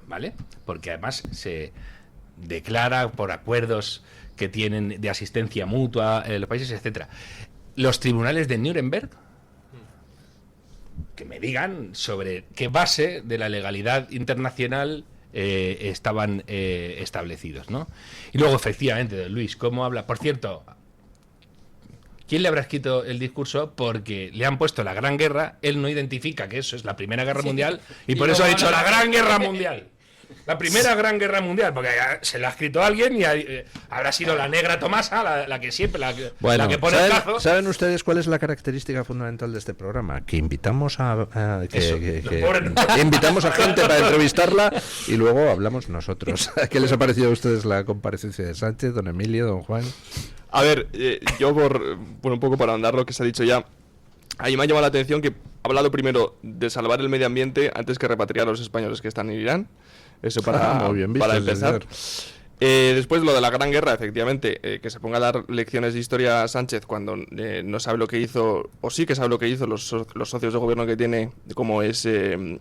¿vale? Porque además se declara por acuerdos que tienen de asistencia mutua en los países, etcétera. Los tribunales de Nuremberg, que me digan sobre qué base de la legalidad internacional estaban establecidos, ¿no? Y luego, efectivamente, don Luis, ¿cómo habla? Por cierto, ¿quién le habrá escrito el discurso? Porque le han puesto la Gran Guerra, él no identifica que eso es la Primera Guerra Mundial, y por eso ha dicho la Gran Guerra Mundial. La primera Gran Guerra Mundial, porque se la ha escrito alguien y habrá sido la negra Tomasa, la que siempre, la que pone el cazo. ¿Saben ustedes cuál es la característica fundamental de este programa? Que invitamos invitamos a gente para entrevistarla y luego hablamos nosotros. ¿Qué les ha parecido a ustedes la comparecencia de Sánchez, don Emilio, don Juan? A ver, yo por un poco para ahondar lo que se ha dicho ya, ahí me ha llamado la atención que ha hablado primero de salvar el medio ambiente antes que repatriar a los españoles que están en Irán. Eso para empezar. Después lo de la Gran Guerra, efectivamente, que se ponga a dar lecciones de historia a Sánchez cuando no sabe lo que hizo, o sí que sabe lo que hizo los socios de gobierno que tiene, como es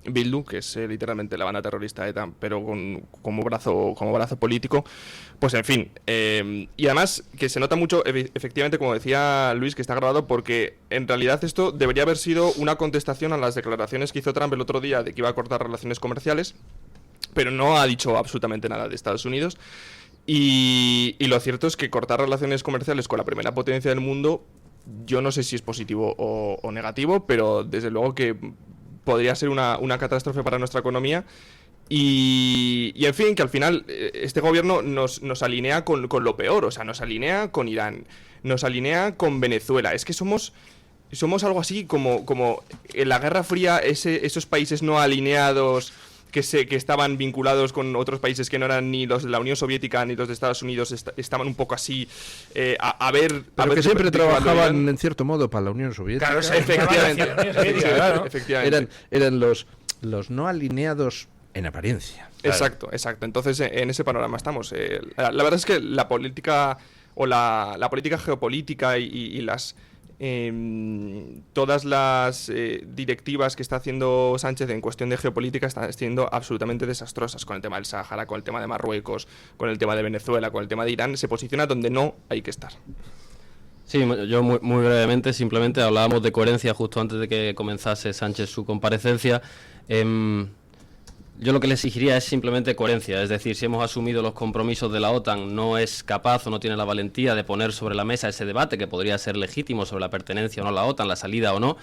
Bildu, que es literalmente la banda terrorista de ETA, pero como brazo político. Pues en fin, y además que se nota mucho, efectivamente, como decía Luis, que está grabado, porque en realidad esto debería haber sido una contestación a las declaraciones que hizo Trump el otro día de que iba a cortar relaciones comerciales, pero no ha dicho absolutamente nada de Estados Unidos. Y lo cierto es que cortar relaciones comerciales con la primera potencia del mundo, yo no sé si es positivo o negativo, pero desde luego que podría ser una catástrofe para nuestra economía. Y en fin, que al final este gobierno nos alinea con lo peor, o sea, nos alinea con Irán, nos alinea con Venezuela. Es que somos algo así como en la Guerra Fría, esos países no alineados que estaban vinculados con otros países que no eran ni los de la Unión Soviética ni los de Estados Unidos, estaban un poco así a ver... Pero que siempre trabajaban en cierto modo para la Unión Soviética. Claro, efectivamente. Eran los no alineados en apariencia. Exacto. Entonces, en ese panorama estamos. La verdad es que la política o la política geopolítica y las... todas las directivas que está haciendo Sánchez en cuestión de geopolítica están siendo absolutamente desastrosas, con el tema del Sáhara, con el tema de Marruecos, con el tema de Venezuela, con el tema de Irán. Se posiciona donde no hay que estar. Sí, yo muy brevemente, simplemente hablábamos de coherencia justo antes de que comenzase Sánchez su comparecencia. Yo lo que le exigiría es simplemente coherencia, es decir, si hemos asumido los compromisos de la OTAN, no es capaz o no tiene la valentía de poner sobre la mesa ese debate que podría ser legítimo sobre la pertenencia o no a la OTAN, la salida o no.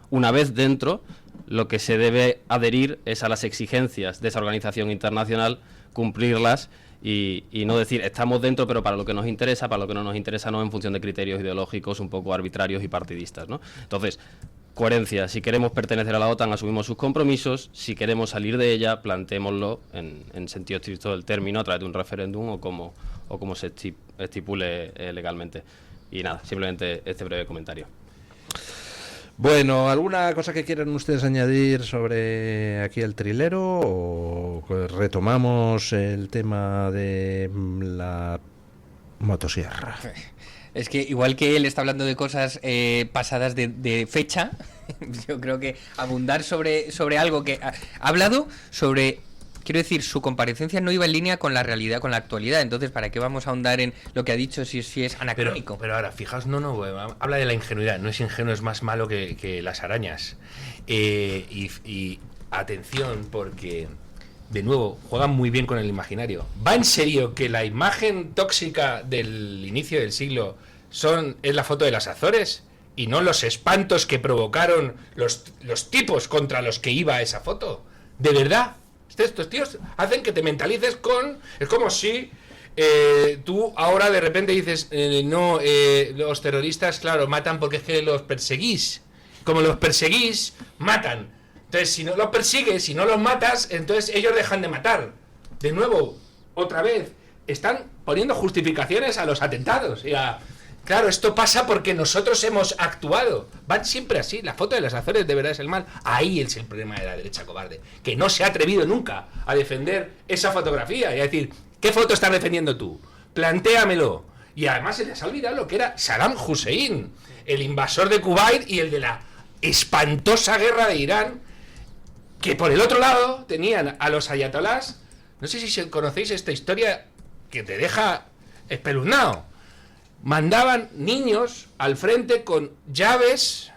Una vez dentro, lo que se debe adherir es a las exigencias de esa organización internacional, cumplirlas y no decir estamos dentro pero para lo que nos interesa, para lo que no nos interesa no, en función de criterios ideológicos un poco arbitrarios y partidistas, ¿no? Entonces, coherencia. Si queremos pertenecer a la OTAN, asumimos sus compromisos. Si queremos salir de ella, planteémoslo en sentido estricto del término, a través de un referéndum o como se estipule legalmente. Y nada, simplemente este breve comentario. Bueno, ¿alguna cosa que quieran ustedes añadir sobre aquí el trilero? ¿O retomamos el tema de la motosierra? Es que igual que él está hablando de cosas pasadas de fecha, yo creo que abundar sobre algo que ha hablado sobre, quiero decir, su comparecencia no iba en línea con la realidad, con la actualidad. Entonces, ¿para qué vamos a ahondar en lo que ha dicho si es anacrónico? Pero ahora, fijaos, habla de la ingenuidad. No es ingenuo, es más malo que las arañas. Y atención, porque... de nuevo, juegan muy bien con el imaginario. ¿Va en serio que la imagen tóxica del inicio del siglo es la foto de las Azores? ¿Y no los espantos que provocaron los tipos contra los que iba esa foto? ¿De verdad? Estos tíos hacen que te mentalices con... Es como si tú ahora de repente dices, los terroristas, claro, matan porque es que los perseguís. Como los perseguís, matan. Entonces, si no los persigues, si no los matas, entonces ellos dejan de matar. De nuevo, otra vez, están poniendo justificaciones a los atentados. Claro, esto pasa porque nosotros hemos actuado. Van siempre así. La foto de las Azores de verdad es el mal. Ahí es el problema de la derecha cobarde, que no se ha atrevido nunca a defender esa fotografía y a decir, ¿qué foto estás defendiendo tú? Plantéamelo. Y además se les ha olvidado lo que era Saddam Hussein, el invasor de Kuwait y el de la espantosa guerra de Irán, que por el otro lado tenían a los ayatolás. No sé si conocéis esta historia que te deja espeluznado. Mandaban niños al frente con llaves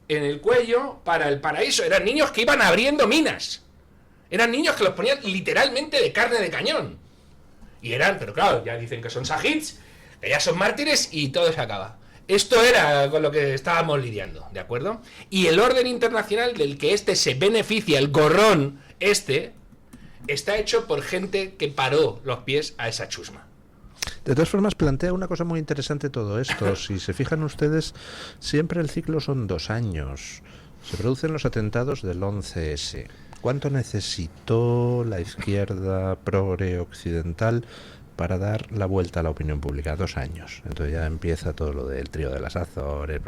en el cuello para el paraíso. Eran niños que iban abriendo minas. Eran niños que los ponían literalmente de carne de cañón. Pero claro, ya dicen que son sahids, que ya son mártires y todo se acaba. Esto era con lo que estábamos lidiando, ¿de acuerdo? Y el orden internacional del que se beneficia, el gorrón está hecho por gente que paró los pies a esa chusma. De todas formas, plantea una cosa muy interesante todo esto. Si se fijan ustedes, siempre el ciclo son 2 años. Se producen los atentados del 11S. ¿Cuánto necesitó la izquierda progre occidental para dar la vuelta a la opinión pública? 2 años. Entonces ya empieza todo lo del trío de las Azores.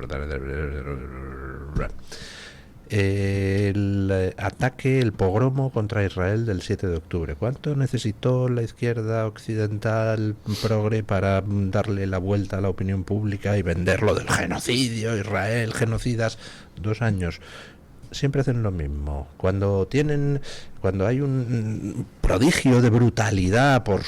El ataque, el pogromo contra Israel del 7 de octubre. ¿Cuánto necesitó la izquierda occidental progre para darle la vuelta a la opinión pública y venderlo del genocidio, Israel, genocidas? 2 años. Siempre hacen lo mismo. Cuando hay un prodigio de brutalidad por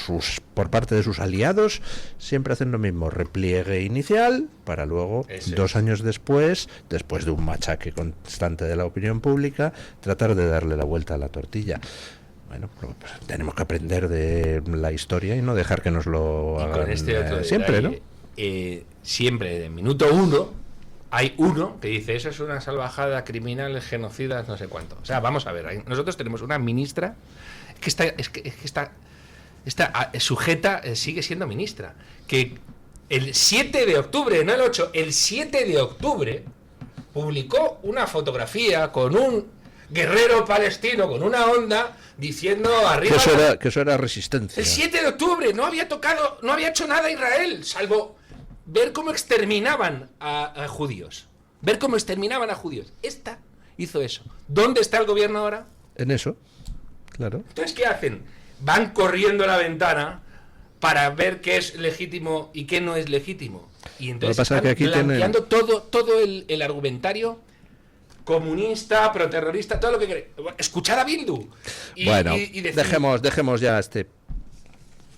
parte de sus aliados, siempre hacen lo mismo. Repliegue inicial para luego, 2 años después de un machaque constante de la opinión pública, tratar de darle la vuelta a la tortilla. Bueno, pues tenemos que aprender de la historia y no dejar que nos lo hagan con este otro siempre, detalle, ¿no? Siempre, en minuto 1, hay uno que dice, eso es una salvajada, criminales, genocidas, no sé cuánto. O sea, vamos a ver, nosotros tenemos una ministra que está sujeta, sigue siendo ministra, que el 7 de octubre, no el 8, el 7 de octubre publicó una fotografía con un guerrero palestino con una onda diciendo arriba... Que eso era resistencia. El 7 de octubre no había hecho nada a Israel, salvo ver cómo exterminaban a judíos. Ver cómo exterminaban a judíos. Esta hizo eso. ¿Dónde está el gobierno ahora? En eso, claro. Entonces, ¿qué hacen? Van corriendo a la ventana para ver qué es legítimo y qué no es legítimo. Y entonces están blanqueando todo el argumentario comunista, proterrorista, todo lo que queréis. Escuchad a Bildu. Bueno, dejemos ya este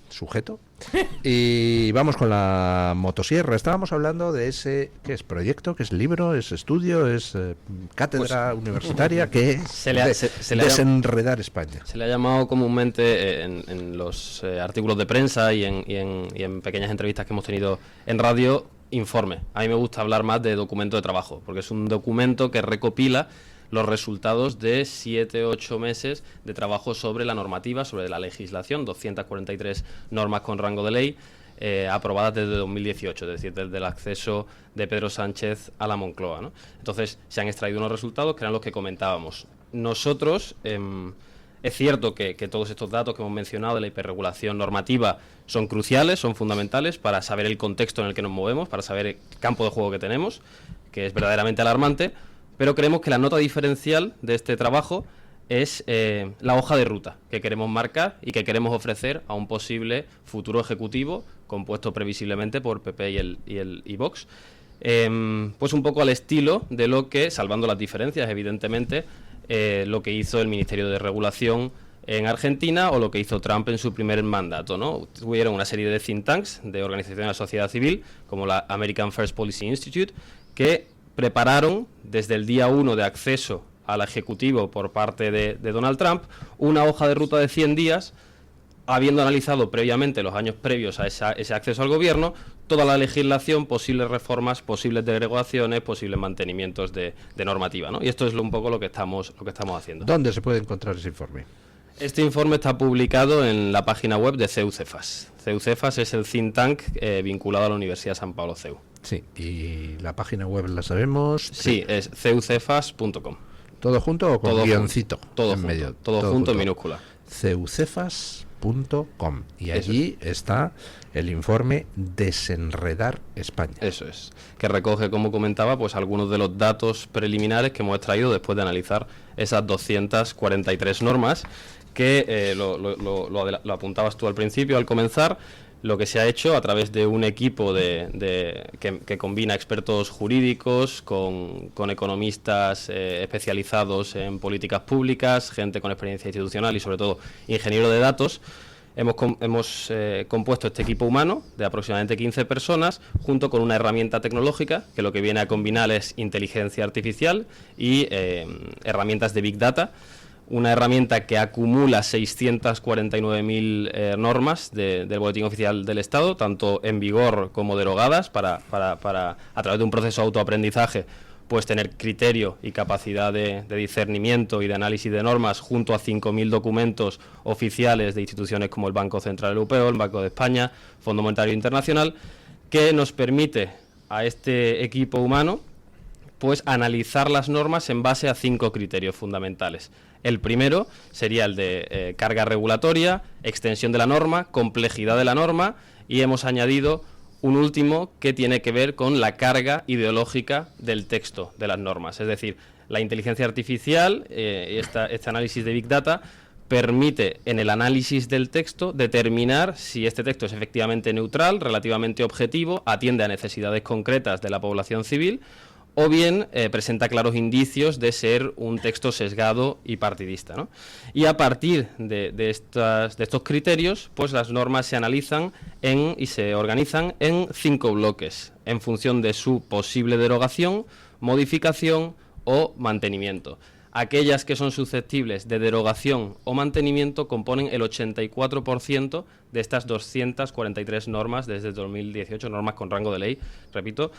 sujeto y vamos con la motosierra. Estábamos hablando de ese, ¿qué es? ¿Proyecto? ¿Qué es libro? ¿Es estudio? ¿Es cátedra universitaria? ¿Qué es? Desenredar España. Se le ha llamado comúnmente en los artículos de prensa y en pequeñas entrevistas que hemos tenido en radio, informe. A mí me gusta hablar más de documento de trabajo, porque es un documento que recopila los resultados de 7-8 meses de trabajo sobre la normativa, sobre la legislación, 243 normas con rango de ley, aprobadas desde 2018, es decir, desde el acceso de Pedro Sánchez a la Moncloa, ¿no? Entonces, se han extraído unos resultados que eran los que comentábamos. Nosotros, es cierto que todos estos datos que hemos mencionado de la hiperregulación normativa son cruciales, son fundamentales para saber el contexto en el que nos movemos, para saber el campo de juego que tenemos, que es verdaderamente alarmante, pero creemos que la nota diferencial de este trabajo es la hoja de ruta que queremos marcar y que queremos ofrecer a un posible futuro ejecutivo compuesto previsiblemente por PP y Vox, pues un poco al estilo de lo que, salvando las diferencias evidentemente, lo que hizo el Ministerio de Regulación en Argentina o lo que hizo Trump en su primer mandato, ¿no? Tuvieron una serie de think tanks, de organizaciones de la sociedad civil, como la American First Policy Institute, que prepararon desde el día 1 de acceso al Ejecutivo por parte de Donald Trump una hoja de ruta de 100 días, habiendo analizado previamente los años previos a ese acceso al gobierno, toda la legislación, posibles reformas, posibles derogaciones, posibles mantenimientos de normativa, ¿no? Y esto es un poco lo que estamos haciendo. ¿Dónde se puede encontrar ese informe? Este informe está publicado en la página web de CEU-CEFAS. CEU-CEFAS es el think tank vinculado a la Universidad San Pablo CEU. Sí, y la página web la sabemos. Sí, es ceucefas.com. ¿Todo junto o con todo guioncito? Todo en junto, medio. todo junto en minúscula. ceucefas.com. Y allí está el informe Desenredar España. Eso es, que recoge, como comentaba, pues algunos de los datos preliminares que hemos extraído después de analizar esas 243 normas que lo apuntabas tú al principio, al comenzar. Lo que se ha hecho a través de un equipo que combina expertos jurídicos con economistas especializados en políticas públicas, gente con experiencia institucional y sobre todo ingeniero de datos, hemos compuesto este equipo humano de aproximadamente 15 personas junto con una herramienta tecnológica que lo que viene a combinar es inteligencia artificial y herramientas de Big Data, una herramienta que acumula 649.000 normas del Boletín Oficial del Estado, tanto en vigor como derogadas, para a través de un proceso de autoaprendizaje, pues tener criterio y capacidad de discernimiento y de análisis de normas junto a 5.000 documentos oficiales de instituciones como el Banco Central Europeo, el Banco de España, Fondo Monetario Internacional, que nos permite a este equipo humano pues analizar las normas en base a 5 criterios fundamentales. El primero sería el de carga regulatoria, extensión de la norma, complejidad de la norma, y hemos añadido un último que tiene que ver con la carga ideológica del texto de las normas. Es decir, la inteligencia artificial, este análisis de Big Data, permite en el análisis del texto determinar si este texto es efectivamente neutral, relativamente objetivo, atiende a necesidades concretas de la población civil, o bien presenta claros indicios de ser un texto sesgado y partidista, ¿no? Y a partir de estos criterios, pues las normas se analizan y se organizan en 5 bloques, en función de su posible derogación, modificación o mantenimiento. Aquellas que son susceptibles de derogación o mantenimiento componen el 84% de estas 243 normas desde 2018, normas con rango de ley, repito,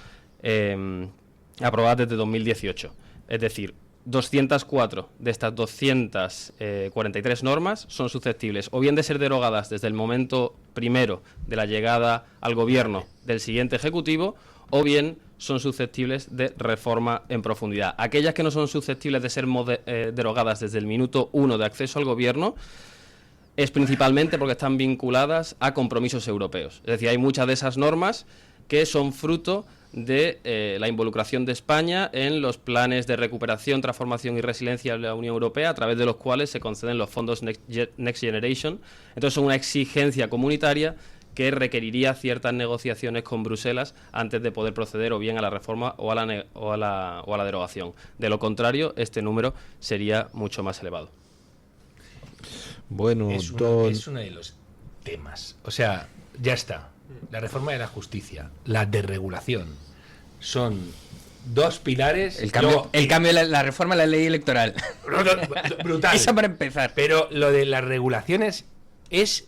aprobadas desde 2018. Es decir, 204 de estas 243 normas son susceptibles o bien de ser derogadas desde el momento primero de la llegada al gobierno del siguiente ejecutivo, o bien son susceptibles de reforma en profundidad. Aquellas que no son susceptibles de ser derogadas desde el minuto 1 de acceso al gobierno es principalmente porque están vinculadas a compromisos europeos. Es decir, hay muchas de esas normas que son fruto de la involucración de España en los planes de recuperación, transformación y resiliencia de la Unión Europea, a través de los cuales se conceden los fondos Next Generation. Entonces son una exigencia comunitaria que requeriría ciertas negociaciones con Bruselas antes de poder proceder o bien a la reforma o a la derogación. De lo contrario, este número sería mucho más elevado. Bueno, es uno de los temas. O sea, ya está. La reforma de la justicia, la desregulación, son 2 pilares. El cambio de la reforma de la ley electoral. Brutal. Eso para empezar. Pero lo de las regulaciones es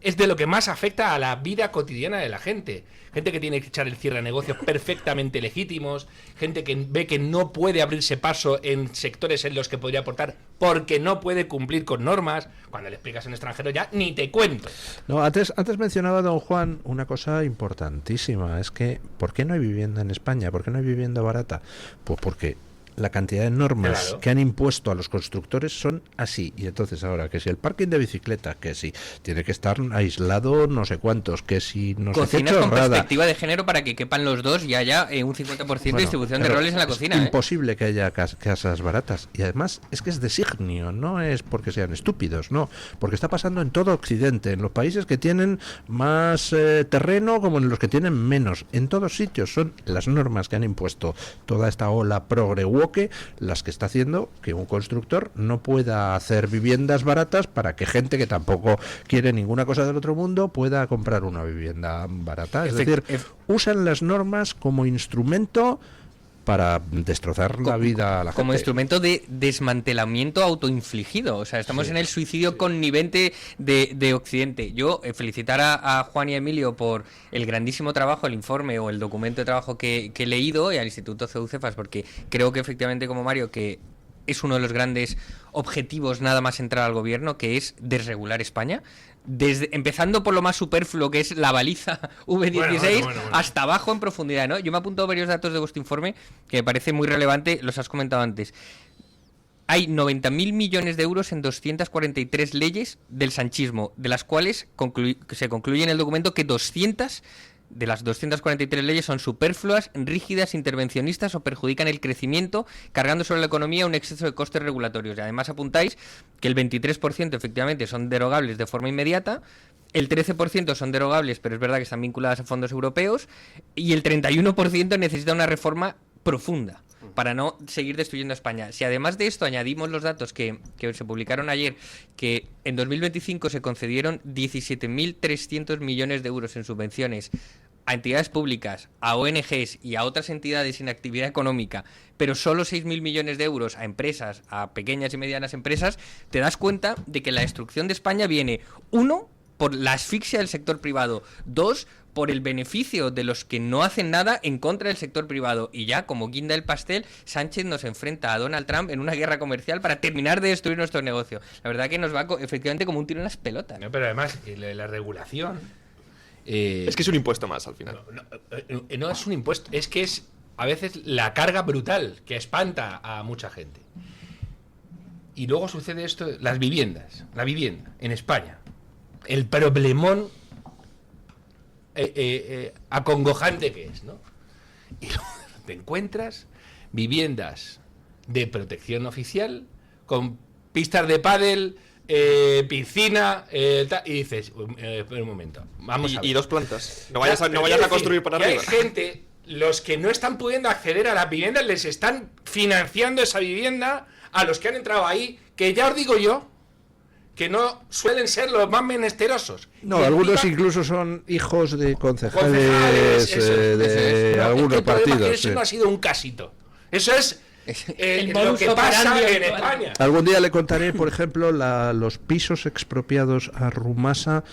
de lo que más afecta a la vida cotidiana de la gente. Gente que tiene que echar el cierre a negocios perfectamente legítimos, gente que ve que no puede abrirse paso en sectores en los que podría aportar porque no puede cumplir con normas. Cuando le explicas en extranjero ya ni te cuento. No, antes mencionaba don Juan una cosa importantísima, es que ¿por qué no hay vivienda en España? ¿Por qué no hay vivienda barata? Pues porque la cantidad de normas que han impuesto a los constructores son así. Y entonces ahora, que si el parking de bicicleta, que si tiene que estar aislado no sé cuántos, que si no sé qué cocinas chorrada. Con perspectiva de género para que quepan los dos y haya un 50% de distribución de roles en la cocina. Es imposible que haya casas baratas. Y además es que es designio, no es porque sean estúpidos, no. Porque está pasando en todo Occidente, en los países que tienen más terreno como en los que tienen menos. En todos sitios son las normas que han impuesto toda esta ola progre woke las que está haciendo que un constructor no pueda hacer viviendas baratas para que gente que tampoco quiere ninguna cosa del otro mundo pueda comprar una vivienda barata. Es decir, usan las normas como instrumento para destrozar la vida a la gente. Como instrumento de desmantelamiento autoinfligido. O sea, estamos en el suicidio connivente de Occidente. Yo felicitar a Juan y a Emilio por el grandísimo trabajo, el informe o el documento de trabajo que he leído, y al Instituto CEUCEFAS, porque creo que efectivamente, como Mario, que es uno de los grandes objetivos nada más entrar al gobierno, que es desregular España. Empezando por lo más superfluo, que es la baliza V16, bueno. Hasta abajo en profundidad, ¿no? Yo me he apuntado varios datos de vuestro informe que me parece muy relevante, los has comentado antes. Hay 90.000 millones de euros en 243 leyes del sanchismo, de las cuales se concluye en el documento que 200 de las 243 leyes son superfluas, rígidas, intervencionistas o perjudican el crecimiento, cargando sobre la economía un exceso de costes regulatorios. Y además apuntáis que el 23% efectivamente son derogables de forma inmediata, el 13% son derogables, pero es verdad que están vinculadas a fondos europeos, y el 31% necesita una reforma profunda para no seguir destruyendo a España. Si además de esto añadimos los datos que se publicaron ayer, que en 2025 se concedieron 17.300 millones de euros en subvenciones a entidades públicas, a ONGs y a otras entidades sin actividad económica, pero solo 6.000 millones de euros a empresas, a pequeñas y medianas empresas, te das cuenta de que la destrucción de España viene, 1, por la asfixia del sector privado, 2, por el beneficio de los que no hacen nada en contra del sector privado. Y ya, como guinda del pastel, Sánchez nos enfrenta a Donald Trump en una guerra comercial para terminar de destruir nuestro negocio. La verdad que nos va efectivamente como un tiro en las pelotas. No, pero además, la regulación... es que es un impuesto más al final. No es un impuesto, es que es a veces la carga brutal que espanta a mucha gente. Y luego sucede esto, la vivienda en España. El problemón acongojante que es, ¿no? Y luego te encuentras viviendas de protección oficial con pistas de pádel, piscina, y dices, un momento, vamos a ver. Y 2 plantas. No vayas a construir para arriba. Hay gente, los que no están pudiendo acceder a las viviendas, les están financiando esa vivienda a los que han entrado ahí, que ya os digo yo, que no suelen ser los más menesterosos. No, algunos incluso son hijos de concejales de algunos partidos. Eso no ha sido un casito. Eso es lo que pasa en España. Algún día le contaré, por ejemplo, los pisos expropiados a Rumasa,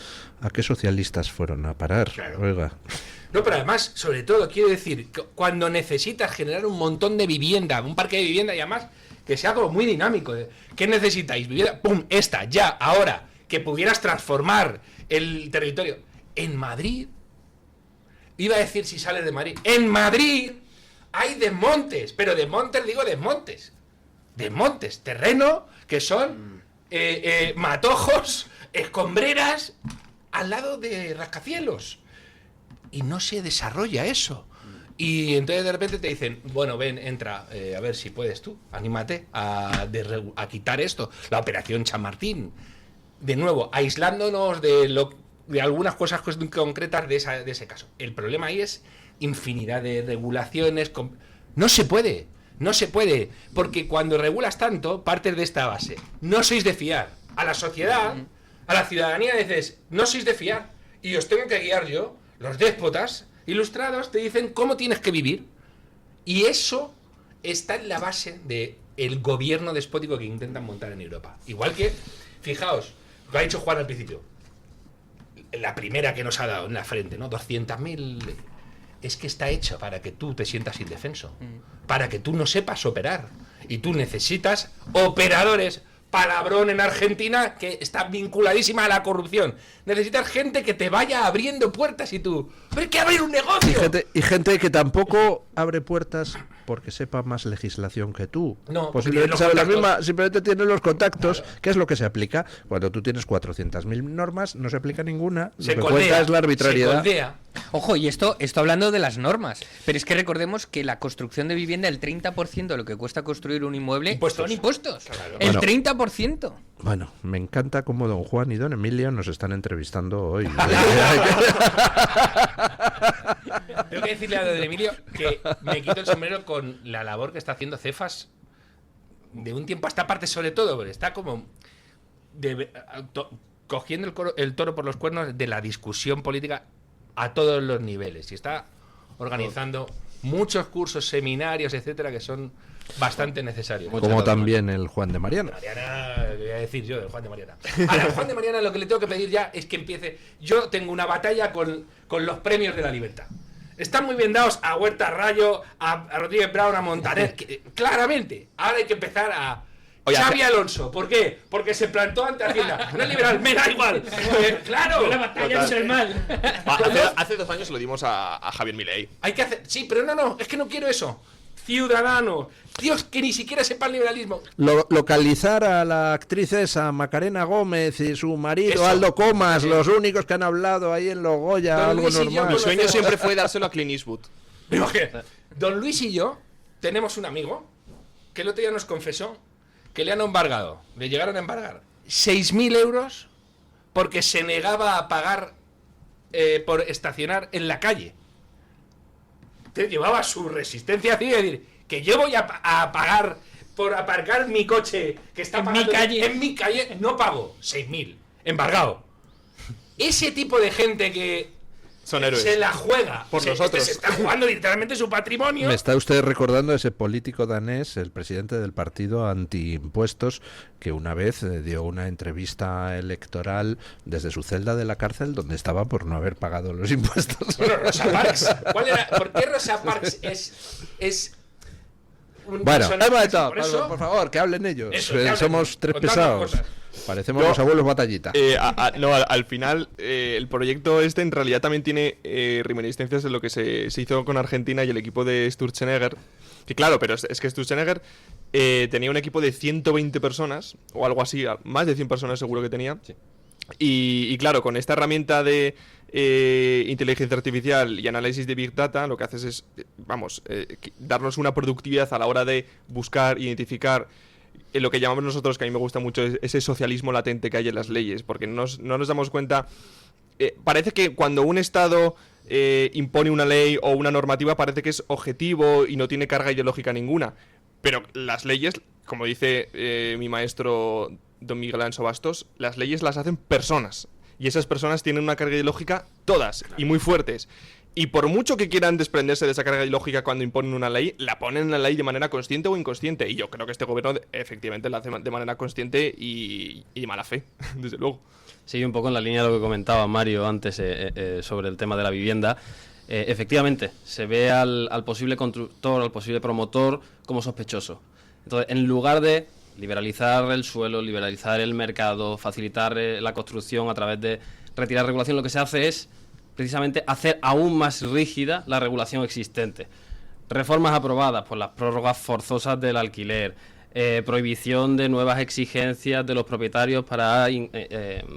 a qué socialistas fueron a parar. Claro. Oiga. No, pero además, sobre todo, quiero decir, cuando necesitas generar un montón de vivienda, un parque de vivienda y además que sea como muy dinámico. ¿Qué necesitáis? Vivienda, ¡pum! Esta, ya, ahora, que pudieras transformar el territorio. En Madrid, iba a decir si sales de Madrid, en Madrid hay desmontes, pero desmontes, digo desmontes, terreno que son matojos, escombreras, al lado de rascacielos. Y no se desarrolla eso. Y entonces de repente te dicen, bueno, ven, entra, a ver si puedes tú, anímate a quitar esto. La operación Chamartín. De nuevo, aislándonos de algunas cosas concretas de ese caso. El problema ahí es infinidad de regulaciones. No se puede, porque cuando regulas tanto, partes de esta base. No sois de fiar. A la sociedad, a la ciudadanía dices, no sois de fiar. Y os tengo que guiar yo. Los déspotas ilustrados te dicen cómo tienes que vivir. Y eso está en la base del gobierno despótico que intentan montar en Europa. Igual que, fijaos, lo ha dicho Juan al principio, la primera que nos ha dado en la frente, ¿no? 200.000... Es que está hecha para que tú te sientas indefenso, para que tú no sepas operar. Y tú necesitas operadores... Palabrón en Argentina que está vinculadísima a la corrupción. Necesitas gente que te vaya abriendo puertas y tú... ¡Pero hay que abrir un negocio! Y gente que tampoco abre puertas porque sepa más legislación que tú. No, posiblemente sabe la misma, simplemente tiene los contactos. Claro. ¿Qué es lo que se aplica? Cuando tú tienes 400.000 normas, no se aplica ninguna. Lo que cuenta es la arbitrariedad. Ojo, y esto hablando de las normas. Pero es que recordemos que la construcción de vivienda, el 30% de lo que cuesta construir un inmueble son impuestos. Claro. El 30%. Bueno, me encanta cómo don Juan y don Emilio nos están entrevistando hoy. Tengo que decirle a don Emilio que me quito el sombrero con la labor que está haciendo Cefas de un tiempo a esta parte, sobre todo, porque está como cogiendo el toro por los cuernos de la discusión política a todos los niveles. Y está organizando muchos cursos, seminarios, etcétera, que son bastante necesarios. Como también el Juan de Mariana. Voy a decir yo del Juan de Mariana. Al Juan de Mariana lo que le tengo que pedir ya es que empiece. Yo tengo una batalla con los premios de la libertad. Están muy bien dados a Huerta Rayo, a Rodríguez Brown, a Montaner. Claramente. Ahora hay que empezar a Xavi Alonso. ¿Por qué? Porque se plantó ante Hacienda. No es liberal, me da igual. Claro. La batalla es el mal. Hace 2 años se lo dimos a Javier Milei. Hay que hacer. Sí, pero no, es que no quiero eso. Ciudadanos, tíos que ni siquiera sepan liberalismo. Localizar a la actriz esa, Macarena Gómez, y su marido, eso. Aldo Comas, los únicos que han hablado ahí en Los Goya, algo normal. Mi sueño siempre fue dárselo a Clint Eastwood. Don Luis y yo tenemos un amigo que el otro día nos confesó que le han embargado, le llegaron a embargar 6.000 euros porque se negaba a pagar por estacionar en la calle. Llevaba su resistencia así, es decir, que yo voy a pagar por aparcar mi coche que está pagando en mi calle, no pago 6.000, embargado. Ese tipo de gente que Son héroes. Se la juega. Por nosotros. Se está jugando literalmente su patrimonio. Me está usted recordando a ese político danés, el presidente del partido antiimpuestos, que una vez dio una entrevista electoral desde su celda de la cárcel donde estaba por no haber pagado los impuestos. Bueno, Rosa Parks. ¿Por qué Rosa Parks es un bueno, personaje? por favor, que hablen ellos. Eso, que hablen, somos tres pesados. Parecemos los abuelos batallita. Al final, el proyecto en realidad también tiene reminiscencias de lo que se hizo con Argentina y el equipo de Sturzenegger. Que claro, pero es que Sturzenegger tenía un equipo de 120 personas, o algo así, más de 100 personas seguro que tenía. Sí. Y claro, con esta herramienta de inteligencia artificial y análisis de Big Data, lo que haces es, darnos una productividad a la hora de buscar, identificar lo que llamamos nosotros, que a mí me gusta mucho, es ese socialismo latente que hay en las leyes, porque no nos damos cuenta. Parece que cuando un Estado impone una ley o una normativa, parece que es objetivo y no tiene carga ideológica ninguna, pero las leyes, como dice mi maestro don Miguel Anso Bastos, las leyes las hacen personas, y esas personas tienen una carga ideológica todas, y muy fuertes. Y por mucho que quieran desprenderse de esa carga ideológica cuando imponen una ley, la ponen en la ley de manera consciente o inconsciente. Y yo creo que este gobierno efectivamente la hace de manera consciente y de mala fe, desde luego. Sí, un poco en la línea de lo que comentaba Mario antes sobre el tema de la vivienda. Efectivamente, se ve al posible constructor, al posible promotor como sospechoso. Entonces, en lugar de liberalizar el suelo, liberalizar el mercado, facilitar la construcción a través de retirar regulación, lo que se hace es precisamente hacer aún más rígida la regulación existente. Reformas aprobadas, pues las prórrogas forzosas del alquiler, prohibición de nuevas exigencias de los propietarios para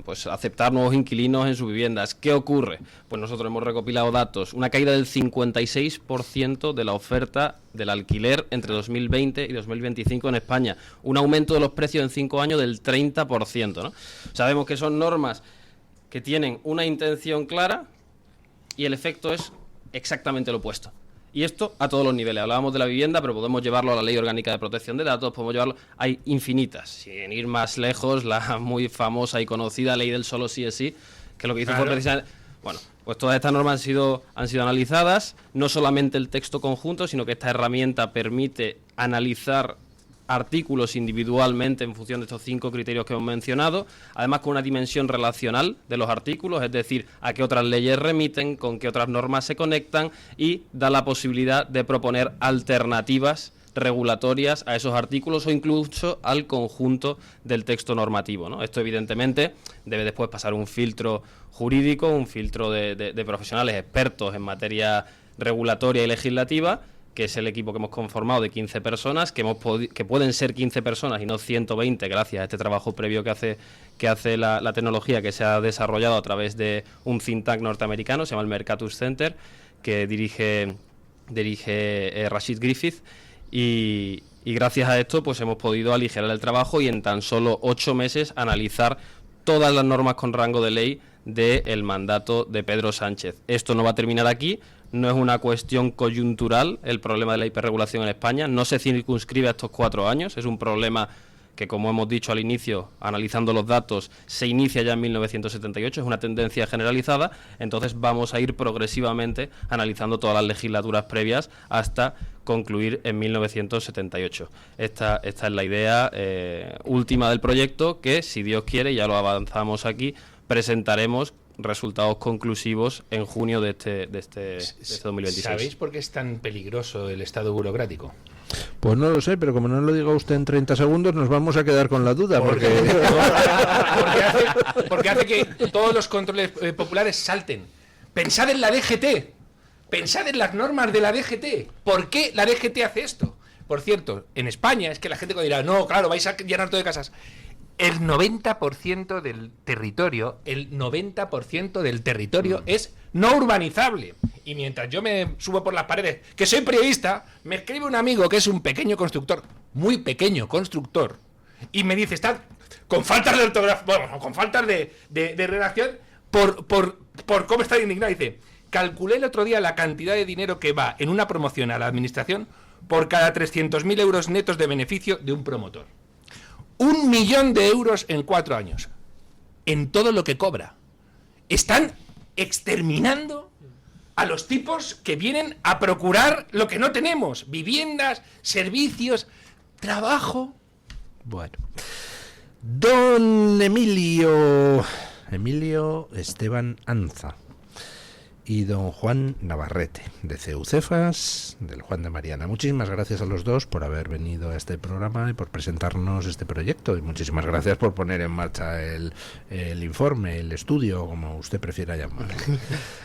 pues aceptar nuevos inquilinos en sus viviendas. ¿Qué ocurre? Pues nosotros hemos recopilado datos, una caída del 56% de la oferta del alquiler entre 2020 y 2025 en España, un aumento de los precios en 5 años del 30%, ¿no? Sabemos que son normas que tienen una intención clara y el efecto es exactamente lo opuesto. Y esto a todos los niveles. Hablábamos de la vivienda, pero podemos llevarlo a la Ley Orgánica de Protección de Datos, podemos llevarlo... Hay infinitas. Sin ir más lejos, la muy famosa y conocida Ley del Solo sí es sí, que lo que hizo fue precisamente... Bueno, pues todas estas normas han sido analizadas, no solamente el texto conjunto, sino que esta herramienta permite analizar artículos individualmente en función de estos 5 criterios que hemos mencionado, además con una dimensión relacional de los artículos, es decir, a qué otras leyes remiten, con qué otras normas se conectan, y da la posibilidad de proponer alternativas regulatorias a esos artículos o incluso al conjunto del texto normativo, ¿no? Esto evidentemente debe después pasar un filtro jurídico, un filtro de profesionales expertos en materia regulatoria y legislativa, que es el equipo que hemos conformado de 15 personas, que pueden ser 15 personas y no 120 gracias a este trabajo previo que hace la tecnología, que se ha desarrollado a través de un think tank norteamericano, se llama el Mercatus Center, que dirige Rashid Griffith, y gracias a esto pues hemos podido aligerar el trabajo y en tan solo 8 meses analizar todas las normas con rango de ley del mandato de Pedro Sánchez. Esto no va a terminar aquí. No es una cuestión coyuntural el problema de la hiperregulación en España, no se circunscribe a estos 4 años, es un problema que, como hemos dicho al inicio, analizando los datos, se inicia ya en 1978, es una tendencia generalizada, entonces vamos a ir progresivamente analizando todas las legislaturas previas hasta concluir en 1978. Esta es la idea última del proyecto que, si Dios quiere, ya lo avanzamos aquí, presentaremos resultados conclusivos en junio de este 2026. ¿Sabéis por qué es tan peligroso el Estado burocrático? Pues no lo sé, pero como no lo diga usted en 30 segundos, nos vamos a quedar con la duda. Porque hace que todos los controles populares salten. Pensad en la DGT. Pensad en las normas de la DGT. ¿Por qué la DGT hace esto? Por cierto, en España, es que la gente dirá, no, claro, vais a llenar todo de casas. El 90% del territorio, es no urbanizable. Y mientras yo me subo por las paredes, que soy periodista, me escribe un amigo que es un pequeño constructor, muy pequeño constructor, y me dice, está con faltas de ortografía, bueno, con faltas de redacción, por cómo está indignado. Dice, calculé el otro día la cantidad de dinero que va en una promoción a la administración por cada 300.000 euros netos de beneficio de un promotor. 1 millón de euros en 4 años. En todo lo que cobra. Están exterminando a los tipos que vienen a procurar lo que no tenemos: viviendas, servicios, trabajo. Bueno. Don Emilio Esteban Anza y don Juan Navarrete, de CEUCEFAS, del Juan de Mariana. Muchísimas gracias a los dos por haber venido a este programa y por presentarnos este proyecto, y muchísimas gracias por poner en marcha el informe, el estudio, como usted prefiera llamarlo.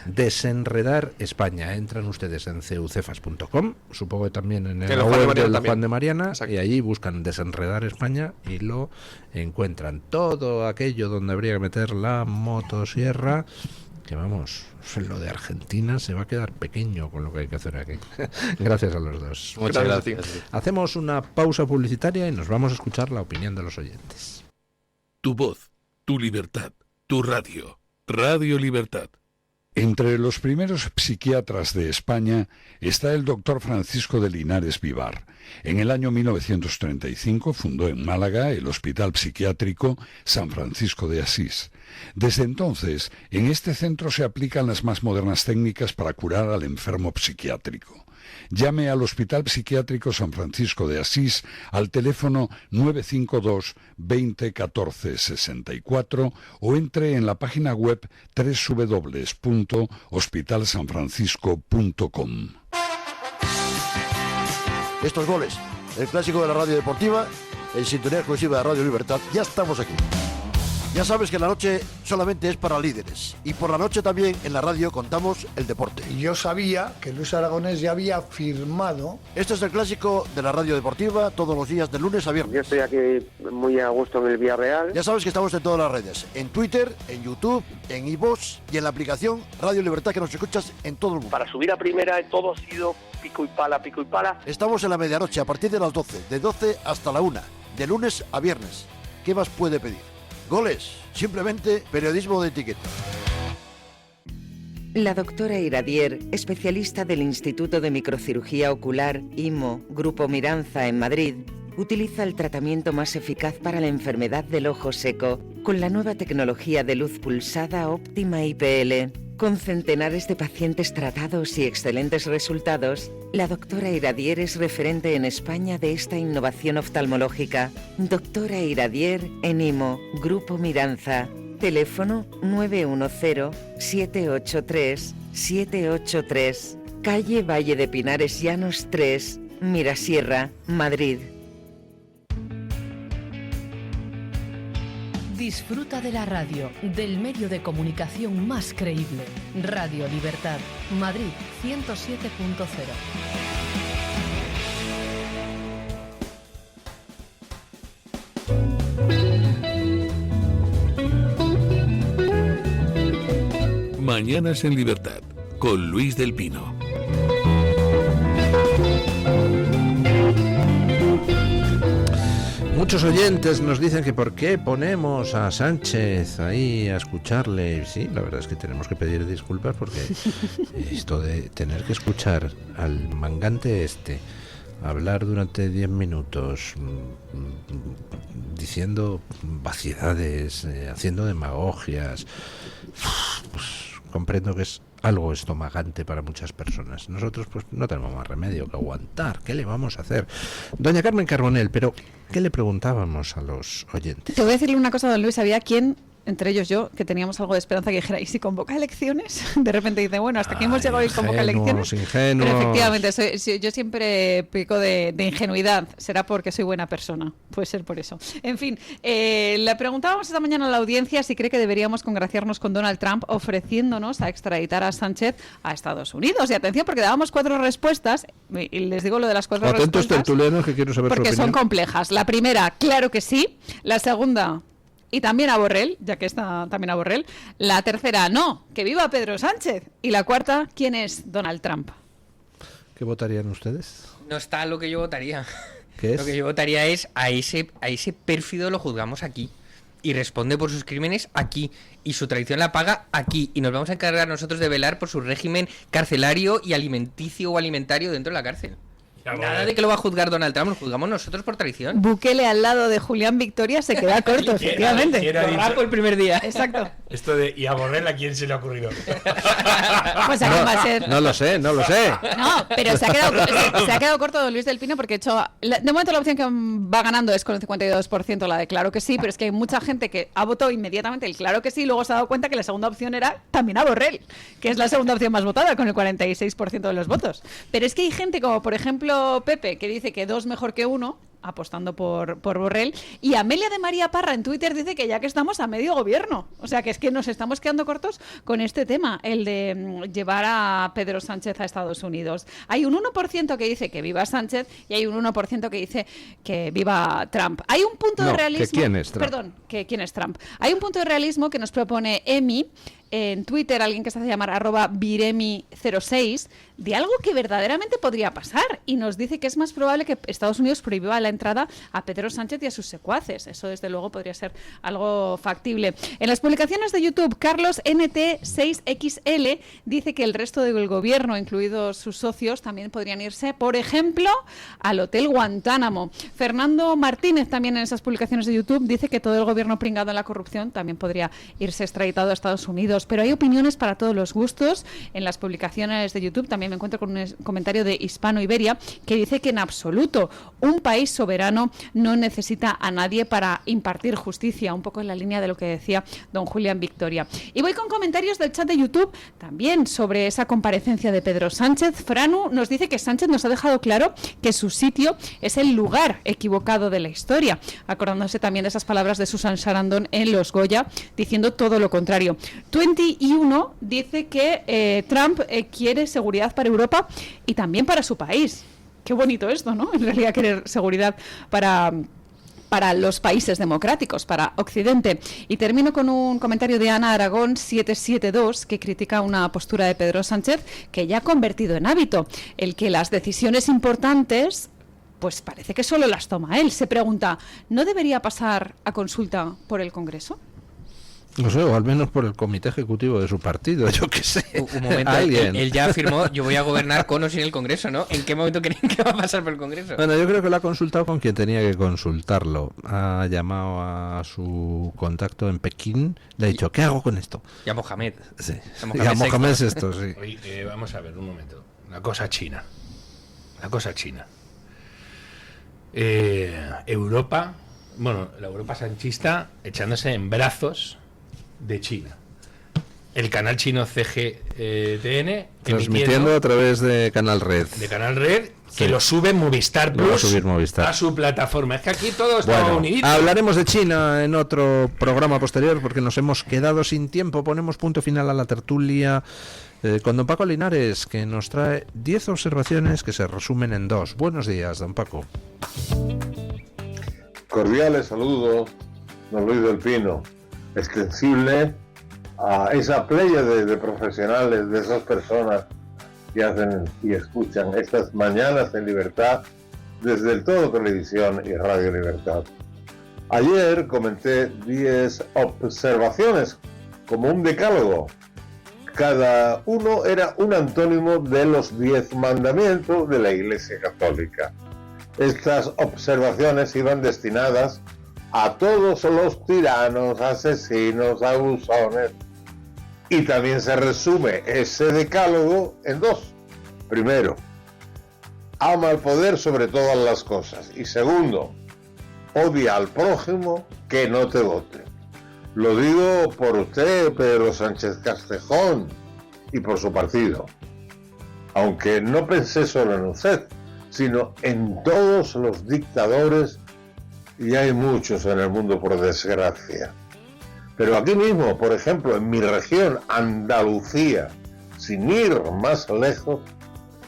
Desenredar España. Entran ustedes en ceucefas.com, supongo que también en el web del Juan de Mariana. Exacto. Y allí buscan Desenredar España y lo encuentran. Todo aquello donde habría que meter la motosierra, que vamos, lo de Argentina se va a quedar pequeño con lo que hay que hacer aquí. Gracias a los dos. Muchas gracias. Hacemos una pausa publicitaria y nos vamos a escuchar la opinión de los oyentes. Tu voz, tu libertad, tu radio. Radio Libertad. Entre los primeros psiquiatras de España está el doctor Francisco de Linares Vivar. En el año 1935 fundó en Málaga el Hospital Psiquiátrico San Francisco de Asís. Desde entonces, en este centro se aplican las más modernas técnicas para curar al enfermo psiquiátrico. Llame al Hospital Psiquiátrico San Francisco de Asís al teléfono 952 20 14 64 o entre en la página web www.hospitalsanfrancisco.com. Estos goles, el clásico de la radio deportiva, en sintonía exclusiva de Radio Libertad, ya estamos aquí. Ya sabes que la noche solamente es para líderes, y por la noche también en la radio contamos el deporte. Y yo sabía que Luis Aragonés ya había firmado. Este es el clásico de la radio deportiva, todos los días de lunes a viernes. Yo estoy aquí muy a gusto en el Villarreal. Ya sabes que estamos en todas las redes, en Twitter, en YouTube, en iVoox y en la aplicación Radio Libertad, que nos escuchas en todo el mundo. Para subir a primera todo ha sido pico y pala, pico y pala. Estamos en la medianoche a partir de las 12, de 12 hasta la 1, de lunes a viernes. ¿Qué más puede pedir? Goles, simplemente periodismo de etiqueta. La doctora Iradier, especialista del Instituto de Microcirugía Ocular, IMO, Grupo Miranza en Madrid, utiliza el tratamiento más eficaz para la enfermedad del ojo seco, con la nueva tecnología de luz pulsada óptima IPL. Con centenares de pacientes tratados y excelentes resultados, la doctora Iradier es referente en España de esta innovación oftalmológica. Doctora Iradier en IMO, Grupo Miranza. Teléfono 910-783-783. Calle Valle de Pinares Llanos 3, Mirasierra, Madrid. Disfruta de la radio, del medio de comunicación más creíble. Radio Libertad, Madrid 107.0. Mañanas en Libertad, con Luis del Pino. Muchos oyentes nos dicen que por qué ponemos a Sánchez ahí a escucharle. Sí, la verdad es que tenemos que pedir disculpas porque esto de tener que escuchar al mangante hablar durante 10 minutos diciendo vaciedades, haciendo demagogias, pues comprendo que es algo estomagante para muchas personas. Nosotros pues no tenemos más remedio que aguantar. ¿Qué le vamos a hacer? Doña Carmen Carbonell, pero ¿qué le preguntábamos a los oyentes? Te voy a decirle una cosa, don Luis. Había quien, entre ellos yo, que teníamos algo de esperanza, que dijera, ¿y si convoca elecciones? De repente dice, bueno, hasta aquí hemos llegado y convoca elecciones. Ingenuos. Pero efectivamente, yo siempre pico de ingenuidad. Será porque soy buena persona. Puede ser por eso. En fin, le preguntábamos esta mañana a la audiencia si cree que deberíamos congraciarnos con Donald Trump ofreciéndonos a extraditar a Sánchez a Estados Unidos. Y atención, porque dábamos 4 respuestas, y les digo lo de las 4 Atentos respuestas. tertulianos, que quiero saber porque su son opinión. complejas. La primera, claro que sí. La segunda, y también a Borrell, ya que está también a Borrell. La tercera, no, que viva Pedro Sánchez. Y la cuarta, ¿quién es Donald Trump? ¿Qué votarían ustedes? No está lo que yo votaría. ¿Qué es? Lo que yo votaría es a ese pérfido lo juzgamos aquí. Y responde por sus crímenes aquí. Y su traición la paga aquí. Y nos vamos a encargar nosotros de velar por su régimen carcelario y alimenticio o alimentario dentro de la cárcel. Nada de que lo va a juzgar Donald Trump, lo juzgamos nosotros por traición. Bukele al lado de Julián Victoria se queda corto, efectivamente. ¿Quién ha Lo dicho? rapo el primer día. Exacto. Esto de ¿y a Borrell a quién se le ha ocurrido? Pues aquí va a ser. No lo sé. No, pero se ha quedado corto don Luis del Pino porque de momento la opción que va ganando es con el 52% la de claro que sí, pero es que hay mucha gente que ha votado inmediatamente el claro que sí y luego se ha dado cuenta que la segunda opción era también a Borrell, que es la segunda opción más votada con el 46% de los votos. Pero es que hay gente como por ejemplo Pepe, que dice que 2 mejor que 1, apostando por Borrell, y Amelia de María Parra en Twitter dice que ya que estamos a medio gobierno, o sea que es que nos estamos quedando cortos con este tema, el de llevar a Pedro Sánchez a Estados Unidos. Hay un 1% que dice que viva Sánchez y hay un 1% que dice que viva Trump. Hay un punto de realismo... ¿Quién es Trump? Perdón, que quién es Trump. Hay un punto de realismo que nos propone Emi en Twitter, alguien que se hace llamar @viremi06, de algo que verdaderamente podría pasar y nos dice que es más probable que Estados Unidos prohíba la entrada a Pedro Sánchez y a sus secuaces. Eso desde luego podría ser algo factible. En las publicaciones de YouTube, Carlos NT6XL dice que el resto del gobierno, incluidos sus socios, también podrían irse, por ejemplo, al Hotel Guantánamo. Fernando Martínez también en esas publicaciones de YouTube dice que todo el gobierno pringado en la corrupción también podría irse extraditado a Estados Unidos. Pero hay opiniones para todos los gustos. En las publicaciones de YouTube también me encuentro con un comentario de Hispano Iberia que dice que en absoluto un país soberano no necesita a nadie para impartir justicia, un poco en la línea de lo que decía don Julián Victoria. Y voy con comentarios del chat de YouTube también sobre esa comparecencia de Pedro Sánchez. Franu nos dice que Sánchez nos ha dejado claro que su sitio es el lugar equivocado de la historia, acordándose también de esas palabras de Susan Sarandon en Los Goya, diciendo todo lo contrario. 21 dice que Trump quiere seguridad para Europa y también para su país. Qué bonito esto, ¿no? En realidad querer seguridad para los países democráticos, para Occidente. Y termino con un comentario de Ana Aragón 772 que critica una postura de Pedro Sánchez que ya ha convertido en hábito, el que las decisiones importantes pues parece que solo las toma él. Se pregunta, ¿no debería pasar a consulta por el Congreso? No sé, o al menos por el comité ejecutivo de su partido, yo qué sé. Un momento, él ya afirmó, yo voy a gobernar con o sin el Congreso, ¿no? ¿En qué momento creen que va a pasar por el Congreso? Bueno, yo creo que lo ha consultado con quien tenía que consultarlo. Ha llamado a su contacto en Pekín, le ha dicho, ¿qué hago con esto? Y a Mohamed. Sí. A Mohamed es esto, sí. Oye, vamos a ver, un momento. Una cosa china. Europa, bueno, la Europa sanchista echándose en brazos de China. El canal chino CGTN transmitiendo a través de Canal Red. Que Sí. lo sube Movistar Plus Lo va a subir Movistar. a su plataforma. Es que aquí todo está Bueno, unidito. hablaremos de China en otro programa posterior porque nos hemos quedado sin tiempo. Ponemos punto final a la tertulia con don Paco Linares, que nos trae 10 observaciones que se resumen en 2. Buenos días, don Paco. Cordiales saludos, don Luis del Pino, extensible a esa playa de profesionales, de esas personas que hacen y escuchan estas mañanas en libertad desde el Todo Televisión y Radio Libertad. Ayer comenté 10 observaciones como un decálogo. Cada uno era un antónimo de los 10 mandamientos de la Iglesia Católica. Estas observaciones iban destinadas a todos los tiranos, asesinos, abusones. Y también se resume ese decálogo en 2. Primero, ama al poder sobre todas las cosas. Y segundo, odia al prójimo que no te vote. Lo digo por usted, Pedro Sánchez Castejón, y por su partido. Aunque no pensé solo en usted, sino en todos los dictadores, y hay muchos en el mundo por desgracia. Pero aquí mismo, por ejemplo, en mi región, Andalucía, sin ir más lejos,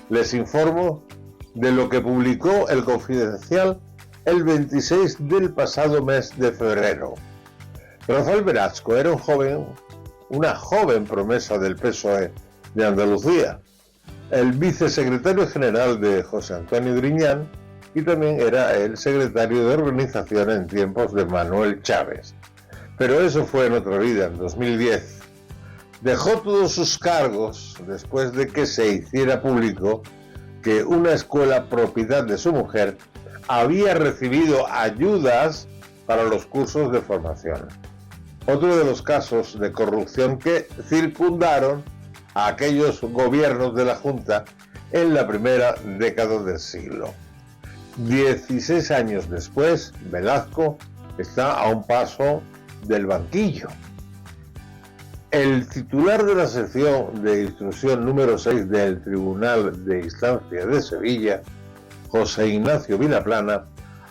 les informo de lo que publicó El Confidencial el 26 del pasado mes de febrero. Rafael Velasco era una joven promesa del PSOE de Andalucía, el vicesecretario general de José Antonio Griñán y también era el secretario de organización en tiempos de Manuel Chávez. Pero eso fue en otra vida, en 2010. Dejó todos sus cargos después de que se hiciera público que una escuela propiedad de su mujer había recibido ayudas para los cursos de formación. Otro de los casos de corrupción que circundaron a aquellos gobiernos de la Junta en la primera década del siglo. 16 años después, Velasco está a un paso del banquillo. El titular de la sección de instrucción número 6 del Tribunal de Instancia de Sevilla, José Ignacio Vilaplana,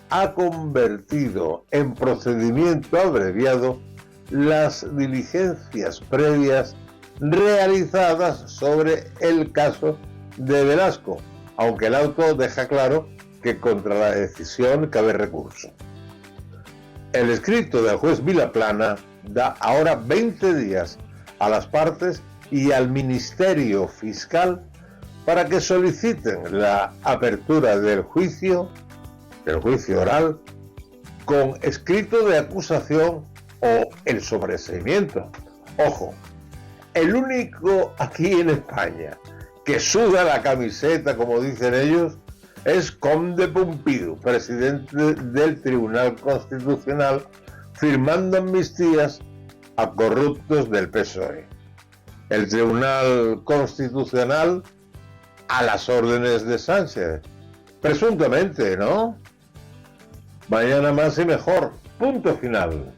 ha convertido en procedimiento abreviado las diligencias previas realizadas sobre el caso de Velasco, aunque el auto deja claro que contra la decisión cabe recurso. El escrito del juez Vilaplana da ahora 20 días a las partes y al Ministerio Fiscal para que soliciten la apertura del juicio oral, con escrito de acusación o el sobreseimiento. Ojo, el único aquí en España que suda la camiseta, como dicen ellos, es Conde Pompidou, presidente del Tribunal Constitucional, firmando amnistías a corruptos del PSOE. El Tribunal Constitucional a las órdenes de Sánchez, presuntamente, ¿no? Mañana más y mejor. Punto final.